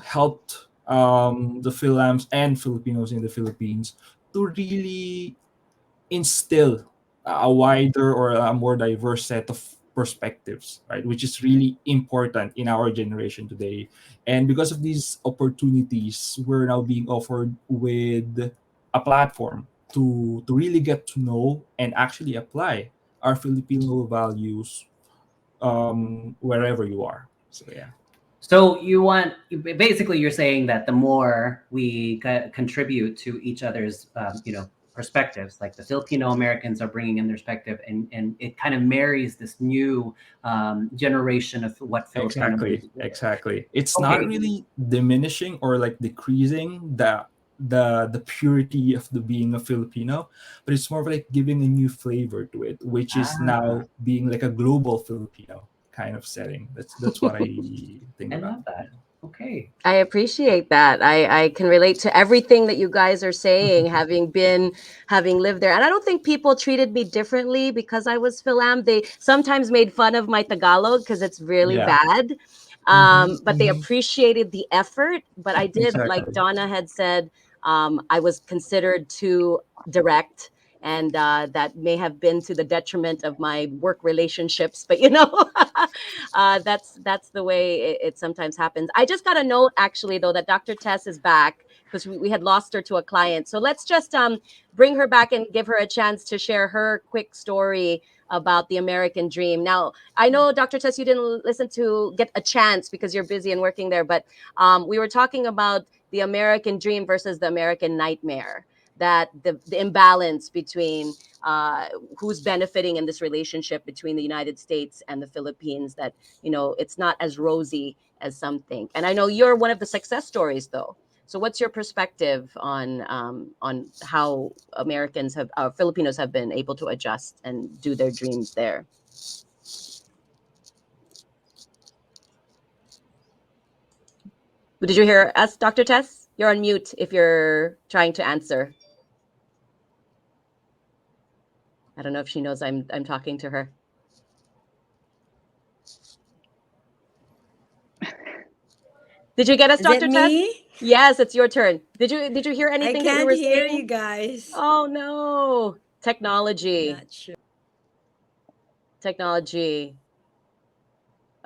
helped the Philams and Filipinos in the Philippines to really instill a wider or a more diverse set of perspectives, right? Which is really important in our generation today. And because of these opportunities, we're now being offered with a platform to really get to know and actually apply our Filipino values wherever you are. So yeah. So you want, basically you're saying that the more we contribute to each other's, perspectives, like the Filipino Americans are bringing in their perspective, and it kind of marries this new generation of what Filipino Exactly. It's Okay. not really diminishing or like decreasing the purity of the being a Filipino, but it's more of like giving a new flavor to it, which is now being like a global Filipino kind of setting. That's what I think I about. love that. Okay. I appreciate that. I can relate to everything that you guys are saying, having lived there. And I don't think people treated me differently because I was Philam. They sometimes made fun of my Tagalog because it's really Yeah. bad. But they appreciated the effort. But I did, like Exactly. Donna had said, I was considered too direct. And that may have been to the detriment of my work relationships. But that's the way it sometimes happens. I just got a note actually though that Dr. Tess is back because we had lost her to a client. So let's just bring her back and give her a chance to share her quick story about the American dream. Now, I know Dr. Tess, you didn't get a chance because you're busy and working there, but we were talking about the American dream versus the American nightmare, that the imbalance between who's benefiting in this relationship between the United States and the Philippines, that it's not as rosy as some think. And I know you're one of the success stories though. So what's your perspective on how Filipinos have been able to adjust and do their dreams there? Did you hear us, Dr. Tess? You're on mute if you're trying to answer. I don't know if she knows I'm talking to her. Did you get us, Dr. Tess? Yes, it's your turn. Did you hear anything that we were saying? I can't hear you guys. Oh no. Technology. Not sure. Technology.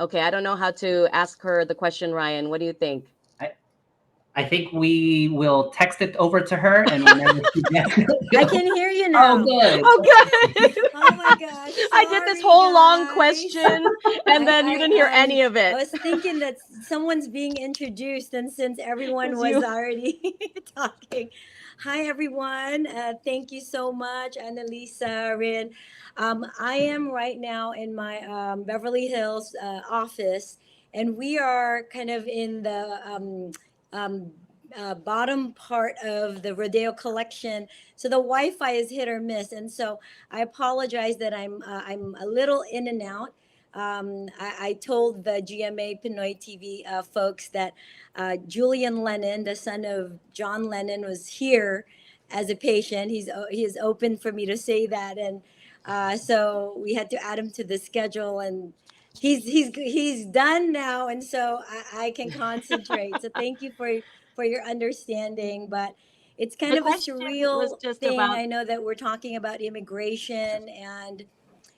Okay, I don't know how to ask her the question, Ryan. What do you think? I think we will text it over to her, and whenever she gets it, I can hear you now. Oh, good. Oh, good. Oh my gosh. I did this whole long question, and then you didn't hear any of it. I was thinking that someone's being introduced, and since everyone was you. already talking. Hi, everyone. Thank you so much, Annalisa, Rin. I am right now in my Beverly Hills office, and we are kind of in the bottom part of the Rodeo collection, so the Wi-Fi is hit or miss, and so I apologize that I'm a little in and out. I told the GMA Pinoy TV folks that Julian Lennon, the son of John Lennon, was here as a patient. He is open for me to say that, and so we had to add him to the schedule, and he's done now, and so I can concentrate. So thank you for your understanding, but it's kind of a surreal thing. I know that we're talking about immigration, and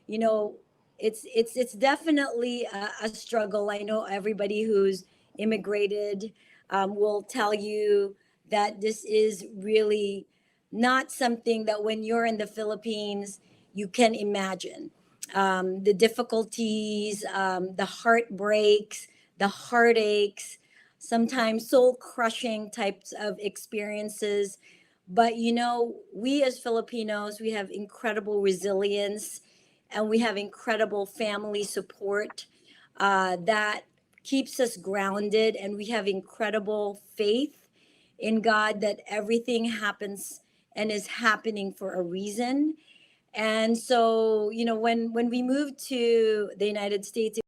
you know, it's definitely a struggle. I know everybody who's immigrated will tell you that this is really not something that when you're in the Philippines you can imagine. The difficulties, the heartbreaks, the heartaches, sometimes soul crushing types of experiences. But we as Filipinos, we have incredible resilience, and we have incredible family support that keeps us grounded, and we have incredible faith in God that everything happens and is happening for a reason. And so, when we moved to the United States,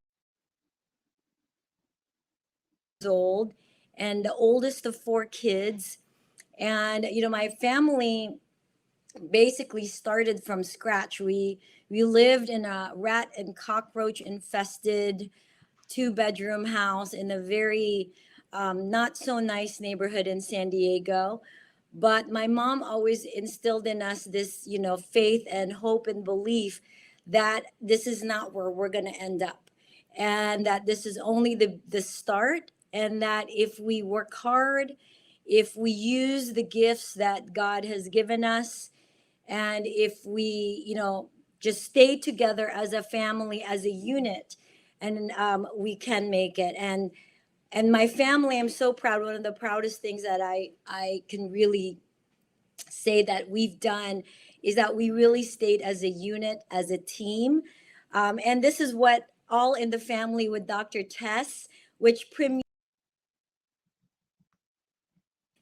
old, and the oldest of four kids, and my family basically started from scratch. We lived in a rat and cockroach infested 2-bedroom house in a very not so nice neighborhood in San Diego. But my mom always instilled in us this, faith and hope and belief that this is not where we're going to end up, and that this is only the start, and that if we work hard, if we use the gifts that God has given us, and if we, just stay together as a family, as a unit, and we can make it. And my family, I'm so proud. One of the proudest things that I can really say that we've done is that we really stayed as a unit, as a team. And this is what All in the Family with Dr. Tess, which premiered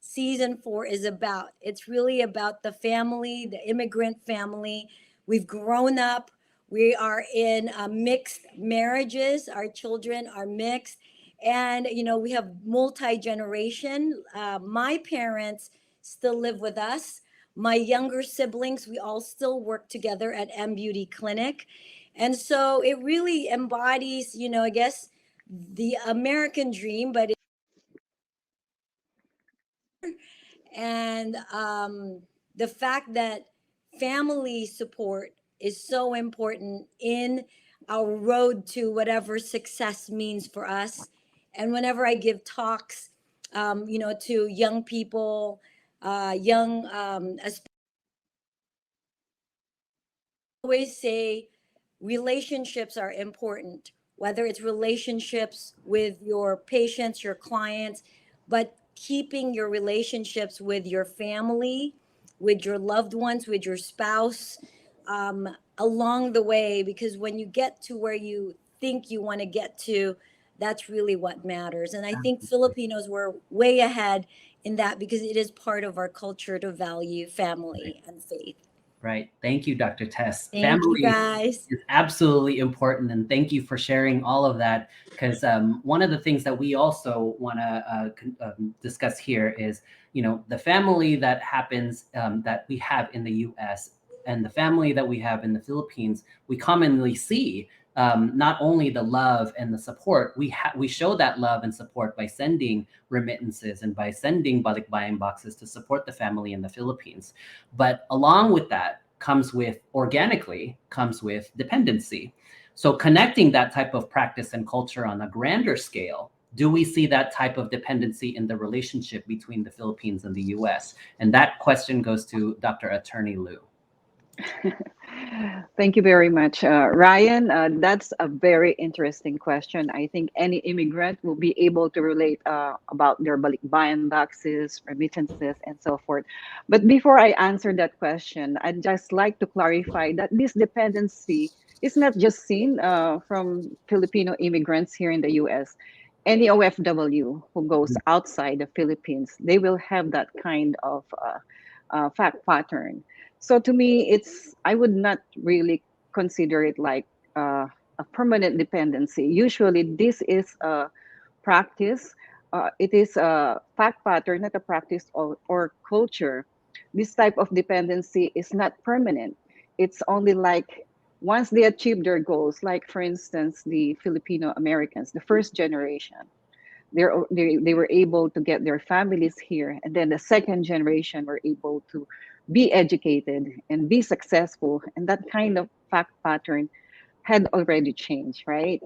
season 4, is about. It's really about the family, the immigrant family. We've grown up. We are in mixed marriages. Our children are mixed. And, we have multi-generation. My parents still live with us. My younger siblings, we all still work together at M Beauty Clinic. And so it really embodies, I guess, the American dream, but and the fact that family support is so important in our road to whatever success means for us. And whenever I give talks, to young people, young, always say relationships are important, whether it's relationships with your patients, your clients, but keeping your relationships with your family, with your loved ones, with your spouse, along the way, because when you get to where you think you want to get to, that's really what matters. And I think Filipinos were way ahead in that, because it is part of our culture to value family and faith. Right. Thank you, Dr. Tess. Thank you, Family guys. is absolutely important. And thank you for sharing all of that. Because one of the things that we also want to discuss here is, the family that happens, that we have in the US and the family that we have in the Philippines, we commonly see not only the love and the support, we show that love and support by sending remittances and by sending balikbayan boxes to support the family in the Philippines. But along with that comes with dependency. So connecting that type of practice and culture on a grander scale, do we see that type of dependency in the relationship between the Philippines and the US? And that question goes to Dr. Attorney Liu. Thank you very much, Ryan. That's a very interesting question. I think any immigrant will be able to relate about their balikbayan boxes, remittances, and so forth. But before I answer that question, I'd just like to clarify that this dependency is not just seen from Filipino immigrants here in the U.S. Any OFW who goes outside the Philippines, they will have that kind of fact pattern. So to me, I would not really consider it like a permanent dependency. Usually, this is a practice. It is a fact pattern, not a practice or culture. This type of dependency is not permanent. It's only like once they achieve their goals, like for instance, the Filipino Americans, the first generation, they were able to get their families here, and then the second generation were able to be educated and be successful, and that kind of fact pattern had already changed, right?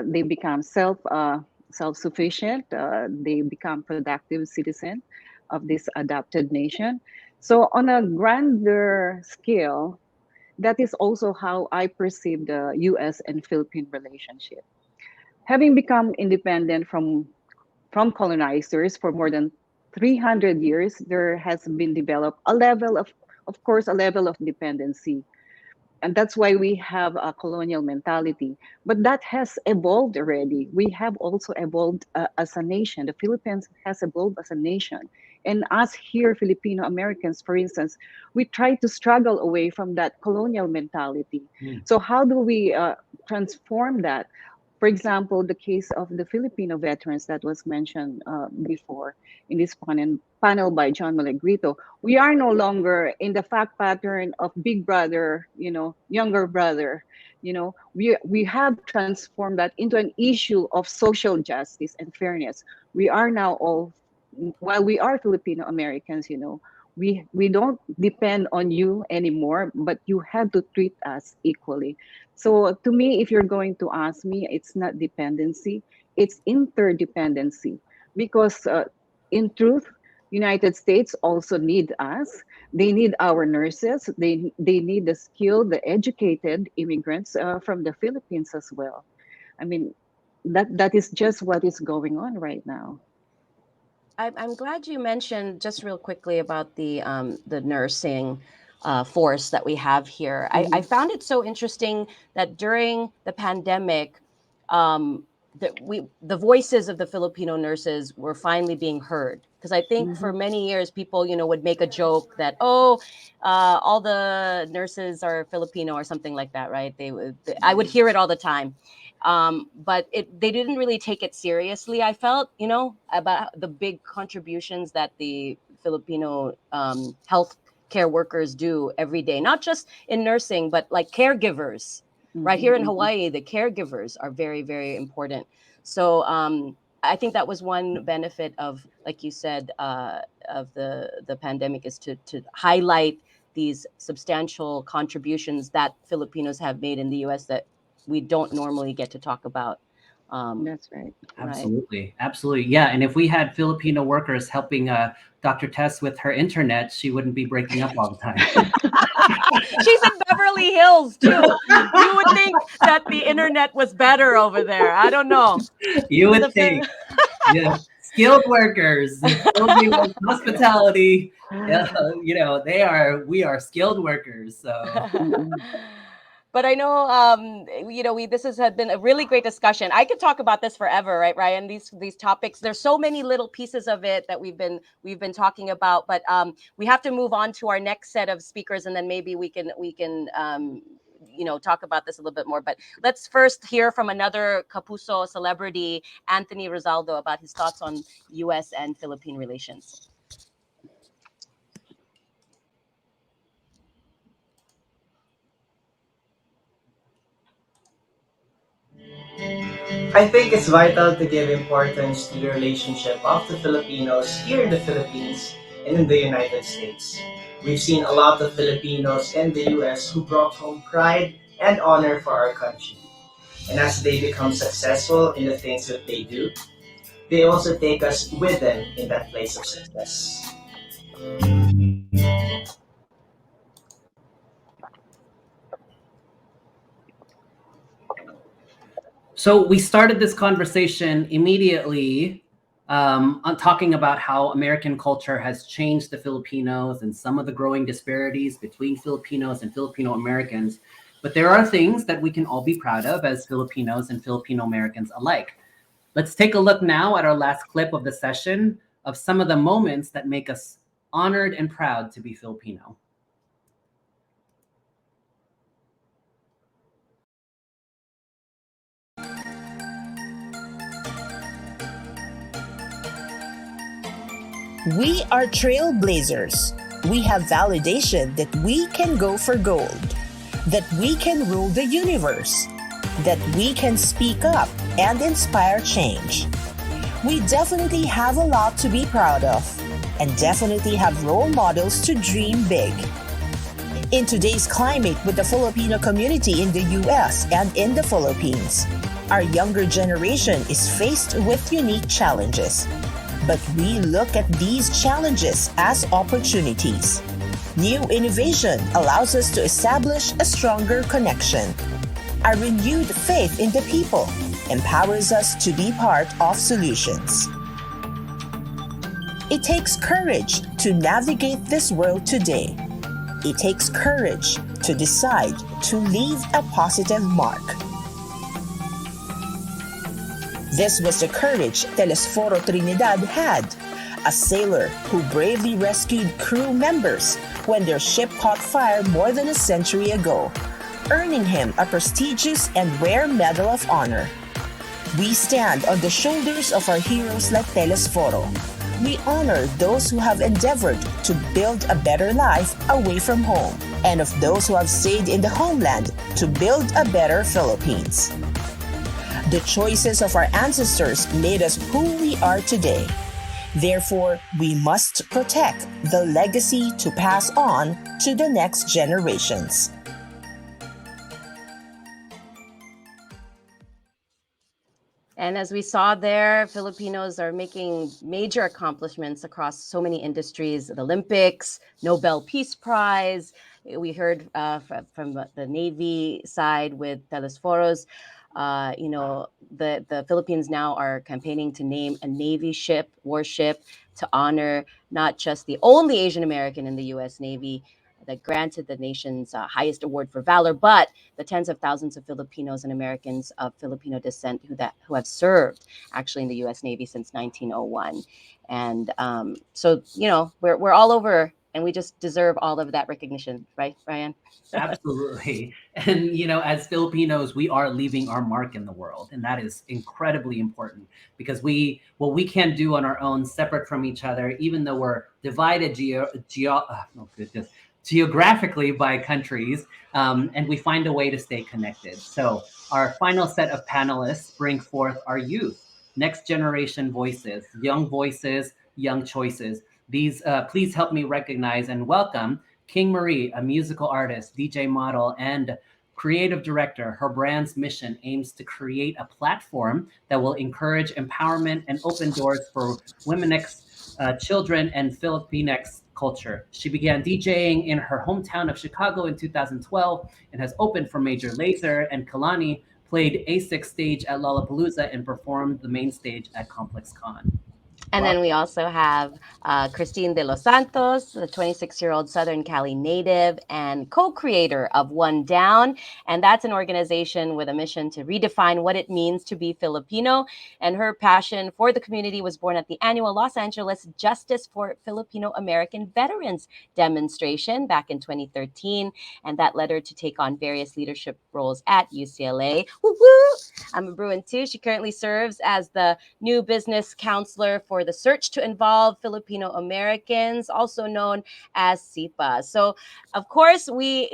They become self-sufficient. They become productive citizen of this adopted nation. So on a grander scale, that is also how I perceive the U.S. and Philippine relationship. Having become independent from colonizers for more than 300 years, there has been developed a level of course, a level of dependency. And that's why we have a colonial mentality. But that has evolved already. We have also evolved as a nation. The Philippines has evolved as a nation. And us here, Filipino Americans, for instance, we try to struggle away from that colonial mentality. So how do we transform that? For example, the case of the Filipino veterans that was mentioned before in this panel by John Malagrito, we are no longer in the fact pattern of big brother, younger brother. We have transformed that into an issue of social justice and fairness. We are now all, while we are Filipino Americans, We don't depend on you anymore, but you have to treat us equally. So to me, if you're going to ask me, it's not dependency, it's interdependency. Because in truth, United States also need us. They need our nurses. They need the skilled, the educated immigrants from the Philippines as well. I mean, that is just what is going on right now. I'm glad you mentioned just real quickly about the nursing force that we have here. I found it so interesting that during the pandemic, the voices of the Filipino nurses were finally being heard. Because I think for many years, people would make a joke that all the nurses are Filipino or something like that, right? I would hear it all the time. But they didn't really take it seriously. I felt, about the big contributions that the Filipino health care workers do every day, not just in nursing, but like caregivers. Right here in Hawaii, the caregivers are very, very important. So I think that was one benefit of, like you said, of the pandemic, is to highlight these substantial contributions that Filipinos have made in the U.S. that we don't normally get to talk about. That's right. Absolutely. Absolutely. Yeah. And if we had Filipino workers helping Dr. Tess with her internet, she wouldn't be breaking up all the time. She's in Beverly Hills too. You would think that the internet was better over there. I don't know. You would think. Yeah. Skilled workers, hospitality, we are skilled workers. So. But I know, this had been a really great discussion. I could talk about this forever, right, Ryan? These topics. There's so many little pieces of it that we've been talking about. But we have to move on to our next set of speakers, and then maybe we can talk about this a little bit more. But let's first hear from another Kapuso celebrity, Anthony Rosaldo, about his thoughts on U.S. and Philippine relations. I think it's vital to give importance to the relationship of the Filipinos here in the Philippines and in the United States. We've seen a lot of Filipinos in the US who brought home pride and honor for our country. And as they become successful in the things that they do, they also take us with them in that place of success. So we started this conversation immediately on talking about how American culture has changed the Filipinos and some of the growing disparities between Filipinos and Filipino Americans. But there are things that we can all be proud of as Filipinos and Filipino Americans alike. Let's take a look now at our last clip of the session of some of the moments that make us honored and proud to be Filipino. We are trailblazers. We have validation that we can go for gold, that we can rule the universe, that we can speak up and inspire change. We definitely have a lot to be proud of, and definitely have role models to dream big. In today's climate with the Filipino community in the US and in the Philippines, our younger generation is faced with unique challenges. But we look at these challenges as opportunities. New innovation allows us to establish a stronger connection. Our renewed faith in the people empowers us to be part of solutions. It takes courage to navigate this world today. It takes courage to decide to leave a positive mark. This was the courage Telesforo Trinidad had, a sailor who bravely rescued crew members when their ship caught fire more than a century ago, earning him a prestigious and rare Medal of Honor. We stand on the shoulders of our heroes like Telesforo. We honor those who have endeavored to build a better life away from home, and of those who have stayed in the homeland to build a better Philippines. The choices of our ancestors made us who we are today. Therefore, we must protect the legacy to pass on to the next generations. And as we saw there, Filipinos are making major accomplishments across so many industries: the Olympics, Nobel Peace Prize. We heard from the Navy side with Telesforos. The Philippines now are campaigning to name a Navy ship, warship, to honor not just the only Asian American in the U.S. Navy that granted the nation's highest award for valor, but the tens of thousands of Filipinos and Americans of Filipino descent who have served actually in the U.S. Navy since 1901. And so, we're all over, and we just deserve all of that recognition, right, Ryan? Absolutely. And, as Filipinos, we are leaving our mark in the world. And that is incredibly important because what we can do on our own, separate from each other, even though we're divided geographically by countries, and we find a way to stay connected. So our final set of panelists bring forth our youth, next generation voices, young choices. These, please help me recognize and welcome King Marie, a musical artist, DJ model, and creative director. Her brand's mission aims to create a platform that will encourage empowerment and open doors for Womenx children and Filipinx culture. She began DJing in her hometown of Chicago in 2012 and has opened for Major Lazer and Kalani, played A6 stage at Lollapalooza, and performed the main stage at Complex Con. And then we also have Christine de los Santos, the 26-year-old Southern Cali native and co-creator of One Down. And that's an organization with a mission to redefine what it means to be Filipino. And her passion for the community was born at the annual Los Angeles Justice for Filipino American Veterans demonstration back in 2013. And that led her to take on various leadership roles at UCLA. Woo-woo! I'm a Bruin too. She currently serves as the new business counselor for the Search to Involve Filipino Americans, also known as SIPA. So, of course, we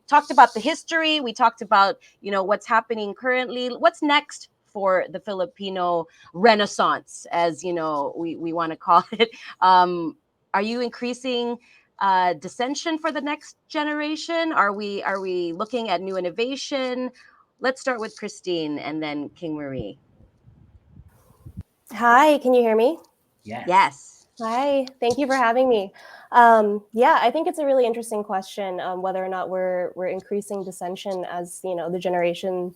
talked about the history. We talked about, what's happening currently. What's next for the Filipino Renaissance, as, we want to call it? Are you increasing dissension for the next generation? Are we looking at new innovation? Let's start with Christine and then King Marie. Hi, can you hear me? Yes. Hi, thank you for having me. I think it's a really interesting question, whether or not we're increasing dissension as the generations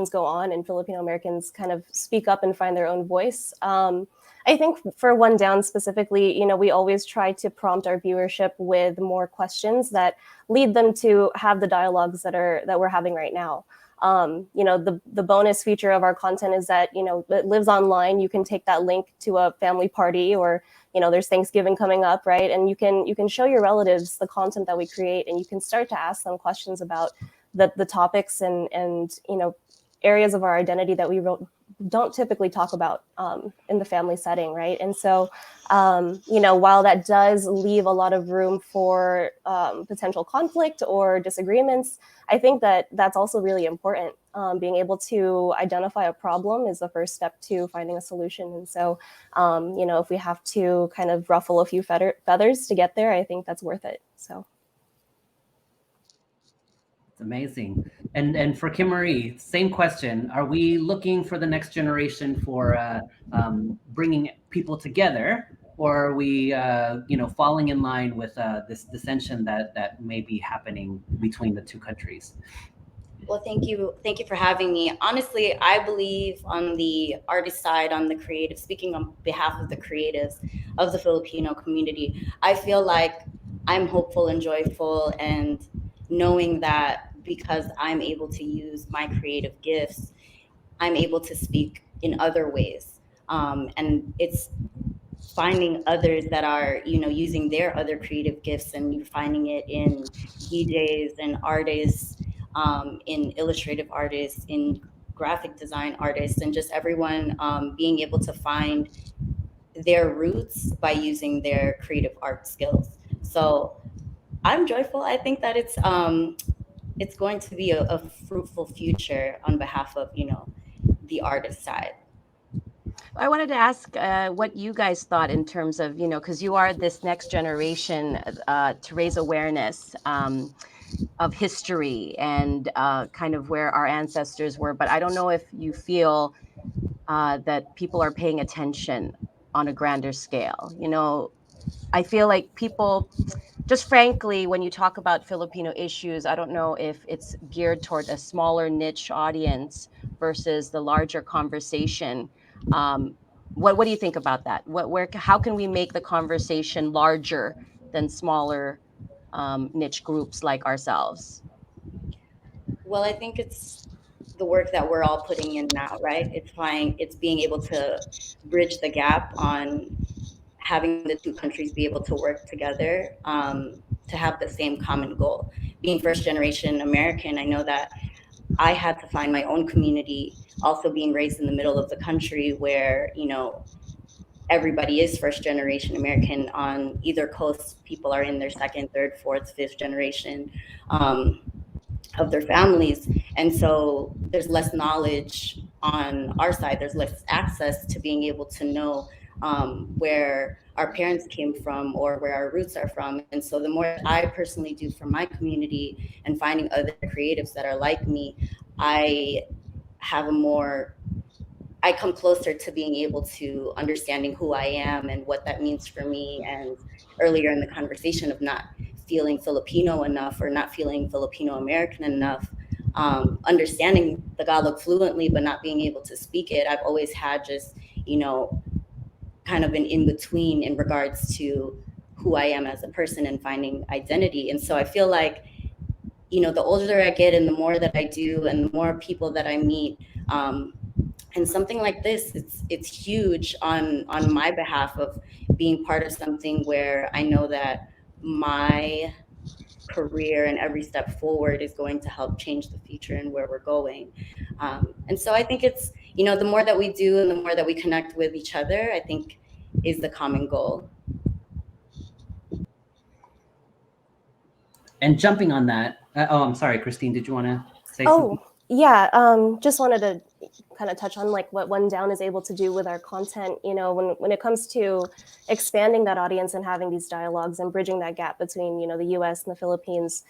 go on and Filipino Americans kind of speak up and find their own voice. I think for One Down specifically, we always try to prompt our viewership with more questions that lead them to have the dialogues that we're having right now. The bonus feature of our content is that, it lives online. You can take that link to a family party or, there's Thanksgiving coming up, right? And you can show your relatives the content that we create, and you can start to ask them questions about the topics and areas of our identity that we don't typically talk about in the family setting, right? And so, while that does leave a lot of room for potential conflict or disagreements, I think that that's also really important. Being able to identify a problem is the first step to finding a solution. And so, if we have to kind of ruffle a few feathers to get there, I think that's worth it. So. It's amazing. And for Kim Marie, same question. Are we looking for the next generation for bringing people together, or are we, falling in line with this dissension that may be happening between the two countries? Well, thank you for having me. Honestly, I believe on the artist side, on the creative, speaking on behalf of the creatives of the Filipino community, I feel like I'm hopeful and joyful, and knowing that because I'm able to use my creative gifts, I'm able to speak in other ways. And it's finding others that are, using their other creative gifts, and you're finding it in DJs and artists, in illustrative artists, in graphic design artists, and just everyone being able to find their roots by using their creative art skills. So I'm joyful. I think that it's going to be a fruitful future on behalf of, the artist side. I wanted to ask what you guys thought in terms of, because you are this next generation to raise awareness of history and kind of where our ancestors were. But I don't know if you feel that people are paying attention on a grander scale. I feel like people, just frankly, when you talk about Filipino issues, I don't know if it's geared toward a smaller niche audience versus the larger conversation. What do you think about that? How can we make the conversation larger than smaller niche groups like ourselves? Well, I think it's the work that we're all putting in now, right? It's being able to bridge the gap on having the two countries be able to work together to have the same common goal. Being first generation American, I know that I had to find my own community, also being raised in the middle of the country where, everybody is first generation American. On either coast, people are in their second, third, fourth, fifth generation of their families. And so there's less knowledge on our side, there's less access to being able to know where our parents came from or where our roots are from. And so the more I personally do for my community and finding other creatives that are like me, I come closer to being able to understanding who I am and what that means for me. And earlier in the conversation of not feeling Filipino enough or not feeling Filipino American enough, understanding Tagalog fluently but not being able to speak it, I've always had just, kind of an in-between in regards to who I am as a person and finding identity. And so I feel like, the older I get and the more that I do and the more people that I meet, and something like this, it's huge on my behalf of being part of something where I know that my career and every step forward is going to help change the future and where we're going. And so I think it's, the more that we do and the more that we connect with each other, I think is the common goal. And jumping on that, I'm sorry, Christine, did you want to say something? Yeah, just wanted to kind of touch on like what One Down is able to do with our content. When it comes to expanding that audience and having these dialogues and bridging that gap between the U.S. and the Philippines,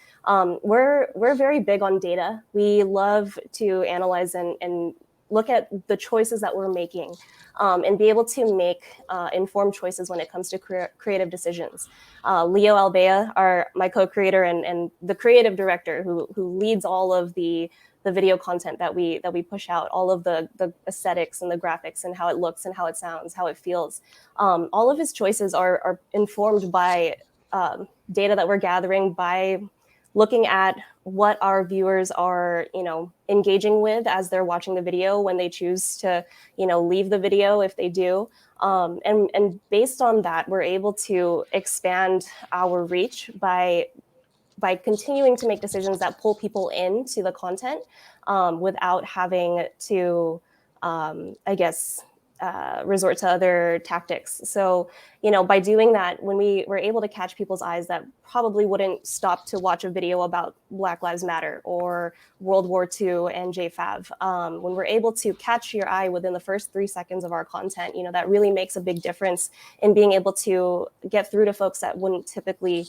we're very big on data. We love to analyze and look at the choices that we're making, and be able to make informed choices when it comes to creative decisions. Leo Albea, my co-creator and the creative director who leads all of the video content that we push out, all of the aesthetics and the graphics and how it looks and how it sounds, how it feels. All of his choices are informed by data that we're gathering, by looking at what our viewers are, engaging with as they're watching the video, when they choose to, leave the video if they do. And based on that, we're able to expand our reach by continuing to make decisions that pull people into the content without having to, resort to other tactics. So, by doing that, when we were able to catch people's eyes that probably wouldn't stop to watch a video about Black Lives Matter or World War II and JFAV, when we're able to catch your eye within the first 3 seconds of our content, that really makes a big difference in being able to get through to folks that wouldn't typically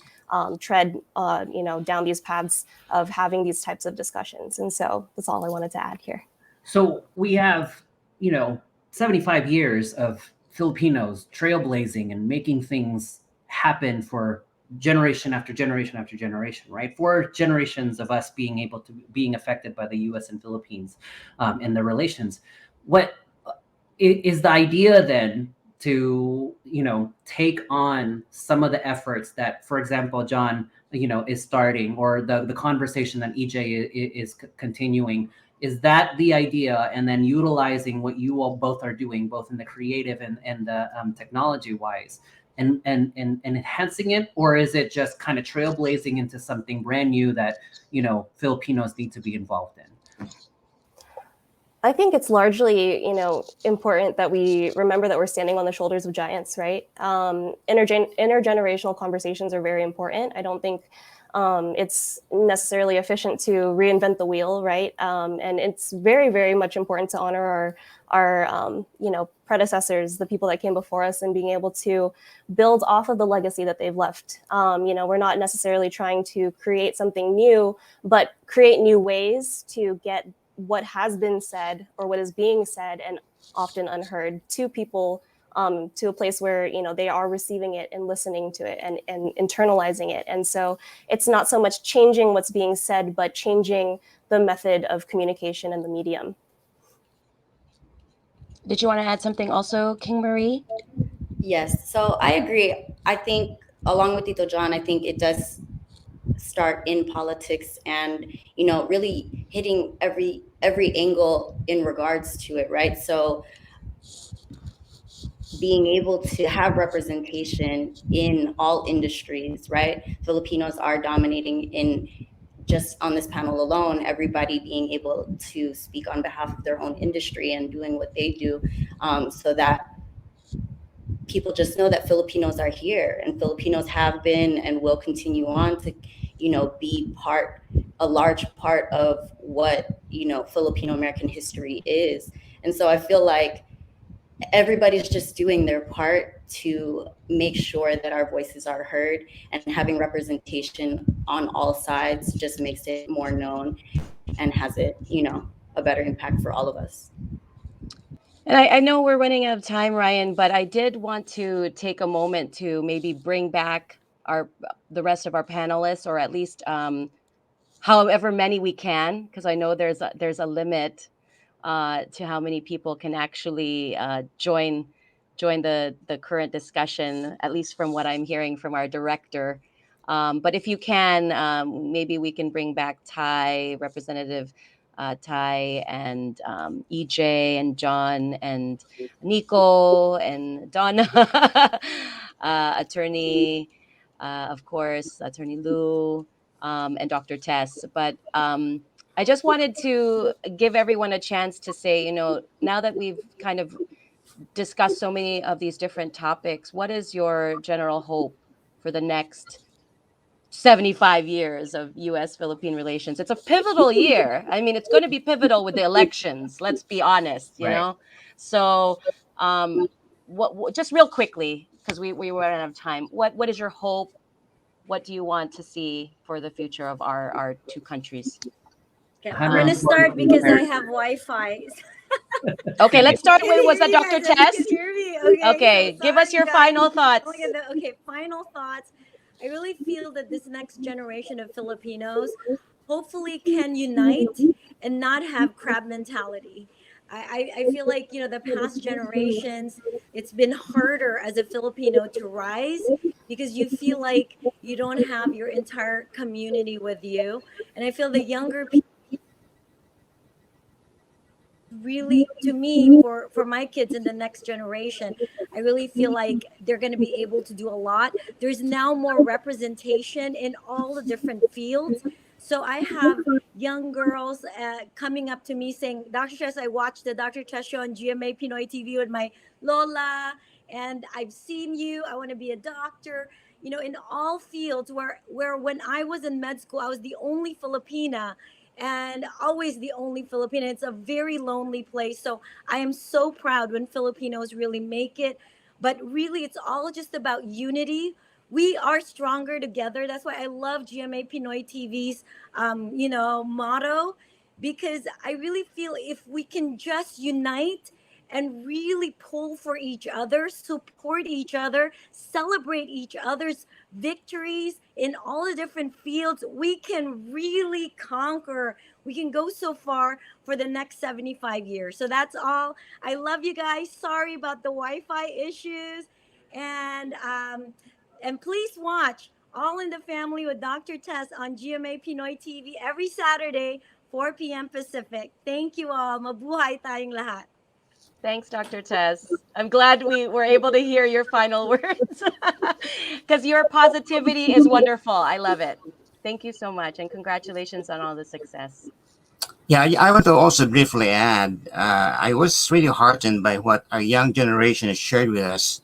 tread, down these paths of having these types of discussions. And so that's all I wanted to add here. So we have, 75 years of Filipinos trailblazing and making things happen for generation after generation after generation, right? 4 generations of us being affected by the U.S. and Philippines and their relations. What is the idea then to, take on some of the efforts that, for example, John, is starting, or the conversation that EJ is continuing? Is that the idea, and then utilizing what you all both are doing, both in the creative and the technology wise, and enhancing it, or is it just kind of trailblazing into something brand new that Filipinos need to be involved in? I think it's largely, important that we remember that we're standing on the shoulders of giants, right? Intergenerational conversations are very important. I don't think it's necessarily efficient to reinvent the wheel, right? And it's very, very much important to honor predecessors, the people that came before us, and being able to build off of the legacy that they've left. We're not necessarily trying to create something new, but create new ways to get what has been said or what is being said and often unheard to people, to a place where they are receiving it and listening to it and internalizing it. And so it's not so much changing what's being said, but changing the method of communication and the medium. Did you want to add something also, King Marie? Yes, so I agree. I think, along with Tito John, I think it does start in politics and really hitting every angle in regards to it, right? So being able to have representation in all industries, right? Filipinos are dominating in, just on this panel alone, everybody being able to speak on behalf of their own industry and doing what they do, so that people just know that Filipinos are here, and Filipinos have been and will continue on to, be a large part of what, Filipino American history is. And so I feel like everybody's just doing their part to make sure that our voices are heard, and having representation on all sides just makes it more known and has it, a better impact for all of us. And I know we're running out of time, Ryan, but I did want to take a moment to maybe bring back the rest of our panelists, or at least however many we can, because I know there's a limit to how many people can actually join the current discussion, at least from what I'm hearing from our director. But if you can, maybe we can bring back Ty, Representative Ty, and EJ, and John, and Nico, and Donna, Attorney, of course, Attorney Lou, and Dr. Tess. But I just wanted to give everyone a chance to say, now that we've kind of discussed so many of these different topics, what is your general hope for the next 75 years of U.S.-Philippine relations? It's a pivotal year. I mean, it's going to be pivotal with the elections. Let's be honest, you know? So what just real quickly, because we run out of time, what is your hope? What do you want to see for the future of our two countries? Okay, I'm going to start because I have Wi-Fi. Okay, let's start with, was that Dr. You Tess? can hear me. Okay, so give us sorry, your guys. final thoughts. Okay, final thoughts. I really feel that this next generation of Filipinos hopefully can unite and not have crab mentality. I feel like, the past generations, it's been harder as a Filipino to rise because you feel like you don't have your entire community with you. And I feel the younger people, really, to me, for my kids in the next generation, I really feel like they're going to be able to do a lot. There's now more representation in all the different fields. So I have young girls coming up to me saying, Dr. Chess, I watched the Dr. Chess show on GMA Pinoy TV with my Lola, and I've seen you, I want to be a doctor. In all fields, where when I was in med school, I was the only Filipina, and always the only Filipino. It's a very lonely place. So I am so proud when Filipinos really make it. But really, it's all just about unity. We are stronger together. That's why I love GMA Pinoy TV's, motto, because I really feel if we can just unite and really pull for each other, support each other, celebrate each other's victories in all the different fields, we can really conquer. We can go so far for the next 75 years. So that's all. I love you guys. Sorry about the Wi-Fi issues. And please watch All in the Family with Dr. Tess on GMA Pinoy TV every Saturday, 4 p.m. Pacific. Thank you all. Mabuhay tayong lahat. Thanks, Dr. Tess. I'm glad we were able to hear your final words, because your positivity is wonderful. I love it. Thank you so much, and congratulations on all the success. Yeah, I want to also briefly add, I was really heartened by what our young generation has shared with us.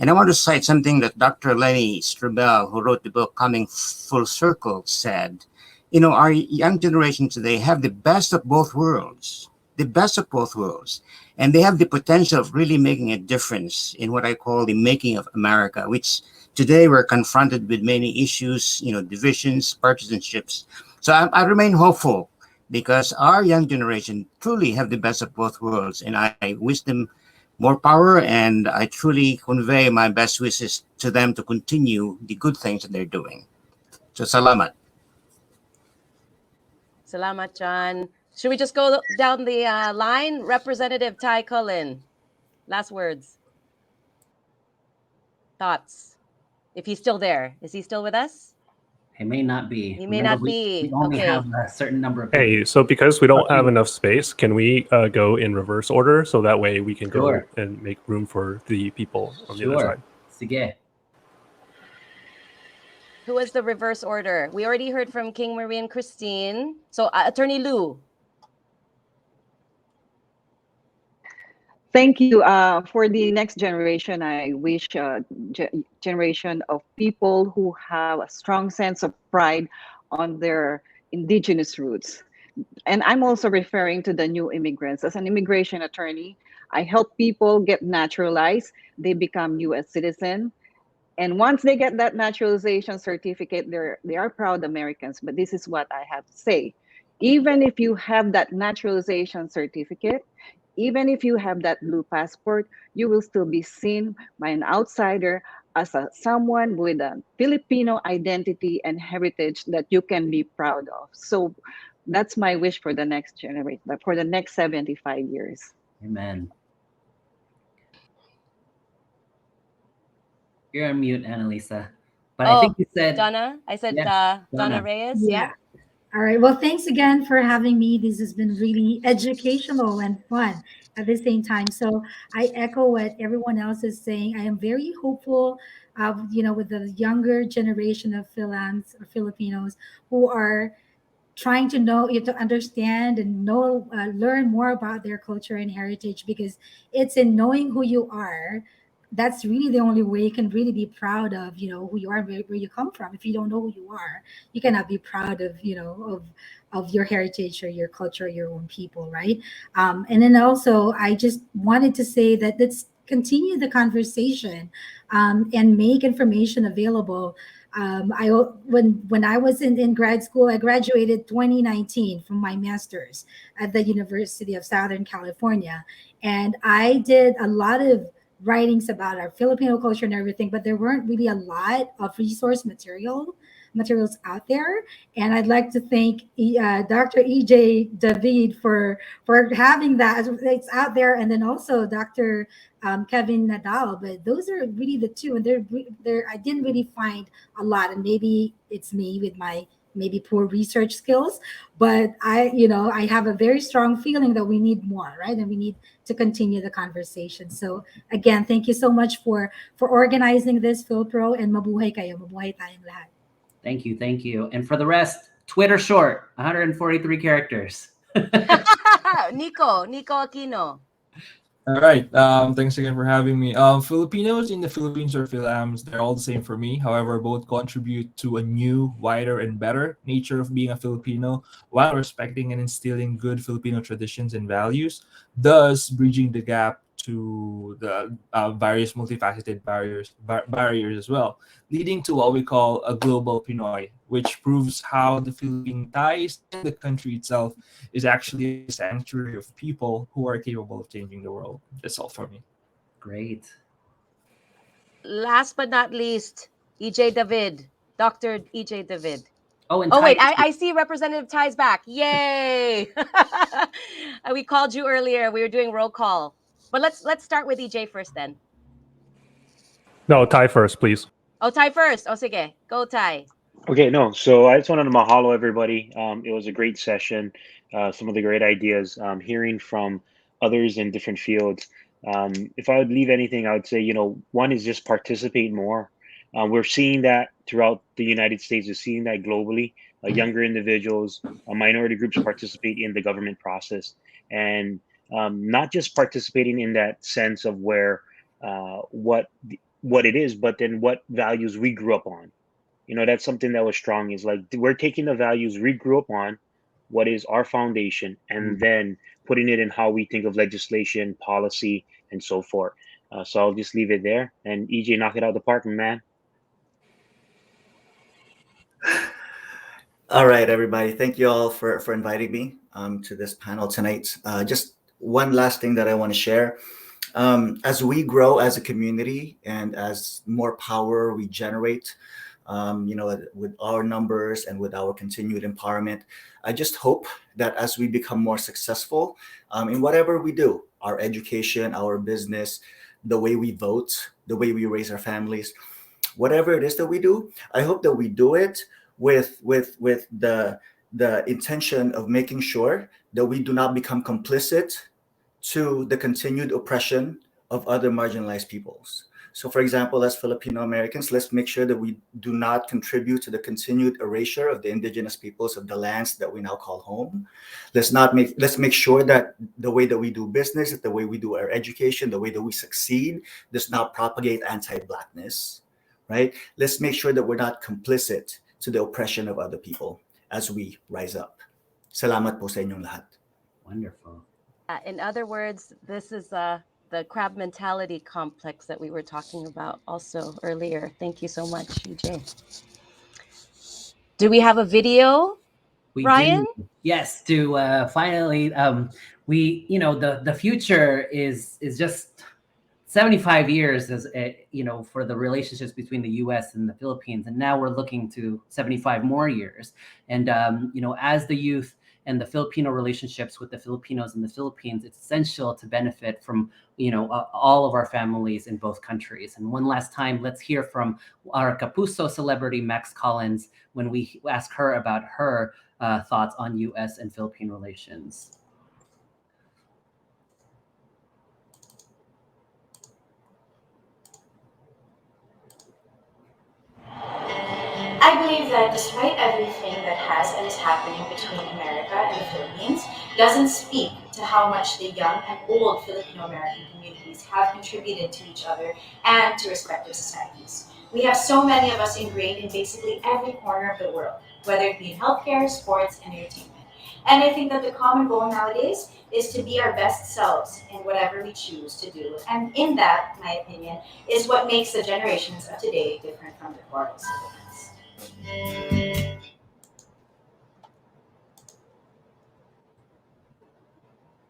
And I want to cite something that Dr. Lenny Strabel, who wrote the book Coming Full Circle, said. Our young generation today have the best of both worlds. the best of both worlds. And they have the potential of really making a difference in what I call the making of America, which today we're confronted with many issues, divisions, partisanships. So I remain hopeful because our young generation truly have the best of both worlds. And I wish them more power, and I truly convey my best wishes to them to continue the good things that they're doing. So salamat. Salamat, John. Should we just go down the line? Representative Ty Cullen, last words. Thoughts? If he's still there. Is he still with us? He may not be. He may not be. We only Okay. have a certain number of people. Hey, so because we don't have enough space, can we go in reverse order so that way we can Sure. go and make room for the people on the Sure. other side? Sige. Who was the reverse order? We already heard from King Marie and Christine. So Attorney Lou. Thank you. For the next generation, I wish generation of people who have a strong sense of pride on their indigenous roots. And I'm also referring to the new immigrants. As an immigration attorney, I help people get naturalized. They become U.S. citizen. And once they get that naturalization certificate, they are proud Americans. But this is what I have to say. Even if you have that naturalization certificate, even if you have that blue passport, you will still be seen by an outsider as someone with a Filipino identity and heritage that you can be proud of. So that's my wish for the next generation, for the next 75 years. Amen. You're on mute, Annalisa. But I think you said Donna. I said yeah, Donna Reyes. Yeah. All right. Well, thanks again for having me. This has been really educational and fun at the same time. So I echo what everyone else is saying. I am very hopeful with the younger generation of Philams or Filipinos who are trying to to understand and learn more about their culture and heritage, because it's in knowing who you are. That's really the only way you can really be proud of who you are, where you come from. If you don't know who you are, you cannot be proud of of your heritage or your culture, your own people, right? And then also I just wanted to say that let's continue the conversation, and make information available. When I was in grad school, I graduated 2019 from my master's at the University of Southern California, and I did a lot of writings about our Filipino culture and everything, but there weren't really a lot of materials out there. And I'd like to thank Dr. EJ David for having that. It's out there, and then also Dr. Kevin Nadal. But those are really the two, and they're I didn't really find a lot, and maybe it's me with my maybe poor research skills, but I have a very strong feeling that we need more, right? And we need to continue the conversation. So again, thank you so much for organizing this, PhilPro, and mabuhay kayo. Mabuhay tayong lahat. Thank you. Thank you. And for the rest, Twitter short, 143 characters. Nico Aquino. All right. Thanks again for having me. Filipinos in the Philippines or Philams, they're all the same for me. However, both contribute to a new, wider, and better nature of being a Filipino while respecting and instilling good Filipino traditions and values, thus bridging the gap to the various multifaceted barriers as well, leading to what we call a global Pinoy, which proves how the Philippine ties and the country itself is actually a sanctuary of people who are capable of changing the world. That's all for me. Great. Last but not least, EJ David, Dr. EJ David. Oh, and wait, I see Representative Ty's back. Yay! We called you earlier. We were doing roll call. But let's start with EJ first then. No, Ty first, please. Oh, Ty first. Oh, sige. Go, Ty. Okay, no. So I just wanted to mahalo everybody. It was a great session. Some of the great ideas. Hearing from others in different fields. If I would leave anything, I would say, one is just participate more. We're seeing that throughout the United States. We're seeing that globally. Younger individuals, minority groups participate in the government process, and not just participating in that sense of where what it is, but then what values we grew up on. That's something that was strong, is like we're taking the values we grew up on, what is our foundation, and then putting it in how we think of legislation, policy, and so forth. So I'll just leave it there. And EJ, knock it out the park, man. All right, everybody. Thank you all for inviting me to this panel tonight. Just one last thing that I want to share. As we grow as a community and as more power we generate, with our numbers and with our continued empowerment, I just hope that as we become more successful in whatever we do, our education, our business, the way we vote, the way we raise our families, whatever it is that we do, I hope that we do it with the intention of making sure that we do not become complicit to the continued oppression of other marginalized peoples. So, for example, as Filipino Americans, let's make sure that we do not contribute to the continued erasure of the indigenous peoples of the lands that we now call home. Let's make sure that the way that we do business, the way we do our education, the way that we succeed does not propagate anti-Blackness, right? Let's make sure that we're not complicit to the oppression of other people as we rise up. Salamat po sa inyong lahat. Wonderful. In other words, this is the crab mentality complex that we were talking about also earlier. Thank you so much, EJ. Do we have a video, We Ryan? do. Yes, to finally, the future is just 75 years as for the relationships between the U.S. and the Philippines, and now we're looking to 75 more years. And as the youth and the Filipino relationships with the Filipinos in the Philippines, it's essential to benefit from all of our families in both countries. And one last time, let's hear from our Kapuso celebrity Max Collins when we ask her about her thoughts on U.S. and Philippine relations. I believe that despite everything that has and is happening between America and the Philippines, doesn't speak to how much the young and old Filipino American communities have contributed to each other and to respective societies. We have so many of us ingrained in basically every corner of the world, whether it be in healthcare, sports, and entertainment. And I think that the common goal nowadays is to be our best selves in whatever we choose to do. And in that, my opinion, is what makes the generations of today different from the past.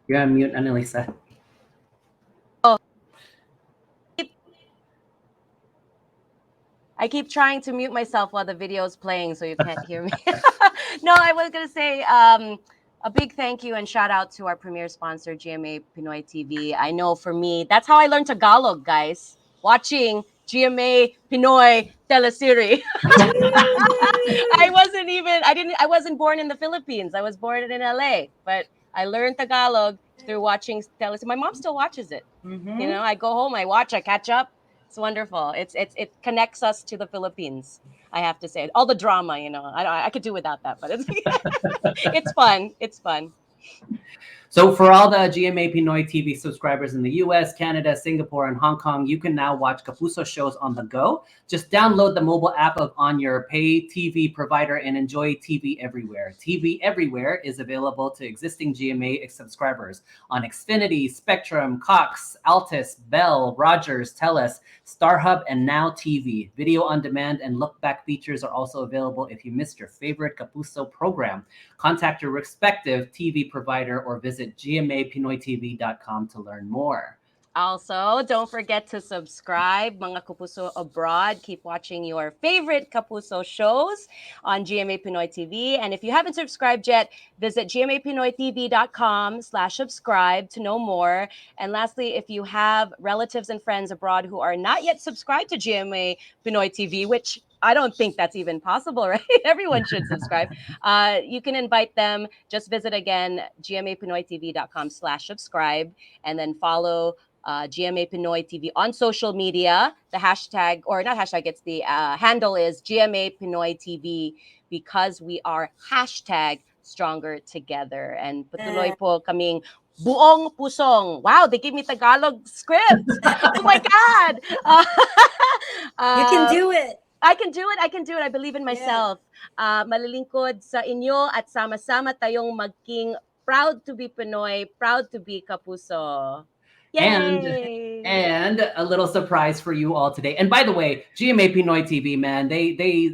You're on mute, Annalisa. Oh, I keep trying to mute myself while the video is playing so you can't hear me. No, I was going to say a big thank you and shout out to our premier sponsor, GMA Pinoy TV. I know for me, that's how I learned Tagalog, guys. Watching GMA Pinoy teleserie. I wasn't born in the Philippines. I was born in LA, but I learned Tagalog through watching teleserie. My mom still watches it. Mm-hmm. I go home, I watch, I catch up. It's wonderful. It connects us to the Philippines. I have to say, all the drama. I could do without that, but it's fun. It's fun. So for all the GMA Pinoy TV subscribers in the US, Canada, Singapore, and Hong Kong, you can now watch Kapuso shows on the go. Just download the mobile app on your pay TV provider and enjoy TV Everywhere. TV Everywhere is available to existing GMA subscribers on Xfinity, Spectrum, Cox, Altus, Bell, Rogers, Telus, StarHub, and Now TV. Video on demand and look-back features are also available if you missed your favorite Kapuso program. Contact your respective TV provider or visit gmapinoytv.com to learn more. Also, don't forget to subscribe, mga Kapuso abroad. Keep watching your favorite Kapuso shows on GMA Pinoy TV. And if you haven't subscribed yet, visit gmapinoytv.com/subscribe to know more. And lastly, if you have relatives and friends abroad who are not yet subscribed to GMA Pinoy TV, which I don't think that's even possible, right? Everyone should subscribe. You can invite them. Just visit again, gmapinoytv.com/subscribe, and then follow GMA Pinoy TV on social media. The hashtag, or not hashtag, it's the handle is GMA Pinoy TV, because we are hashtag stronger together. And patuloy po kaming buong pusong. Wow, they gave me Tagalog script. Oh my God. You can do it. I can do it. I can do it. I believe in myself. Malilingkod sa inyo at sama-sama tayong maging proud to be Pinoy, proud to be Kapuso. And Yay! a little surprise for you all today. And by the way, GMA Pinoy TV, man, they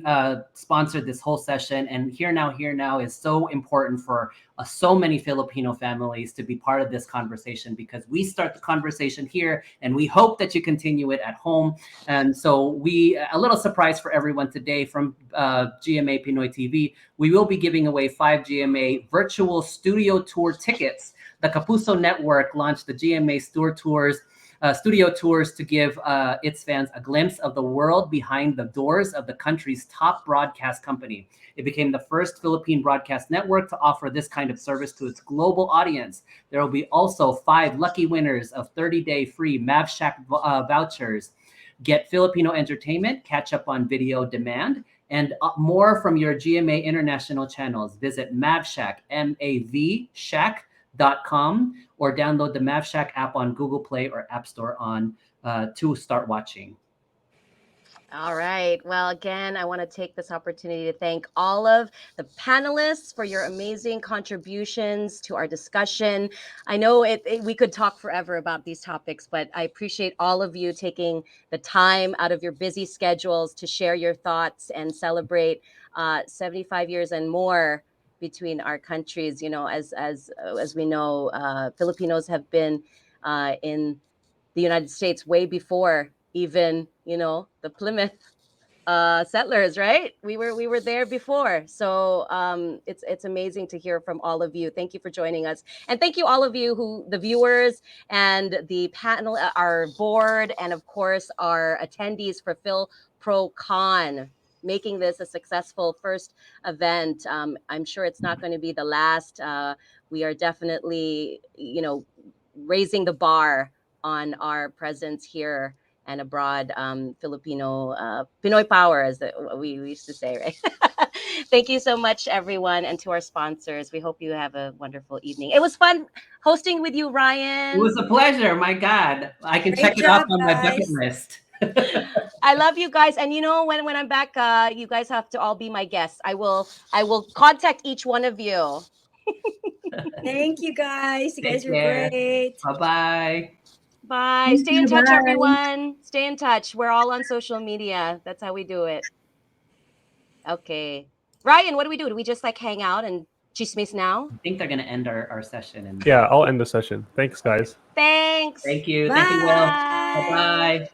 sponsored this whole session, and Here Now is so important for so many Filipino families to be part of this conversation, because we start the conversation here, and we hope that you continue it at home. And so a little surprise for everyone today from GMA Pinoy TV. We will be giving away 5 GMA virtual studio tour tickets. The Kapuso Network launched the GMA studio tours to give its fans a glimpse of the world behind the doors of the country's top broadcast company. It became the first Philippine broadcast network to offer this kind of service to its global audience. There will be also 5 lucky winners of 30-day free MavShack vouchers. Get Filipino entertainment, catch up on video demand, and more from your GMA international channels. Visit MavShack, M-A-V, Shack.com, or download the MavShack app on Google Play or App Store to start watching. All right. Well, again, I want to take this opportunity to thank all of the panelists for your amazing contributions to our discussion. I know we could talk forever about these topics, but I appreciate all of you taking the time out of your busy schedules to share your thoughts and celebrate 75 years and more between our countries. You know, as we know, Filipinos have been in the United States way before even, you know, the Plymouth settlers, right? We were there before. So it's amazing to hear from all of you. Thank you for joining us. And thank you all of you, the viewers and the panel, our board, and of course our attendees for FYLPROCon, making this a successful first event. I'm sure it's not going to be the last. We are definitely, you know, raising the bar on our presence here and abroad. Filipino Pinoy power, as we used to say, right? Thank you so much, everyone, and to our sponsors. We hope you have a wonderful evening. It was fun hosting with you, Ryan. It was a pleasure. My God, I can Great check it off job, on my bucket guys. list. I love you guys, and you know, when I'm back, you guys have to all be my guests. I will contact each one of you. Thank you, guys. You Take guys were care. great. Bye-bye. Bye. Thank Stay in you. touch, Bye. everyone. Stay in touch. We're all on social media. That's how we do it. Okay. Ryan, what do we do? Do we just like hang out and chismis now? I think they're going to end our session. Yeah, I'll end the session. Thanks, guys. Thanks. Thank you. Bye. Thank you, Will. Bye-bye.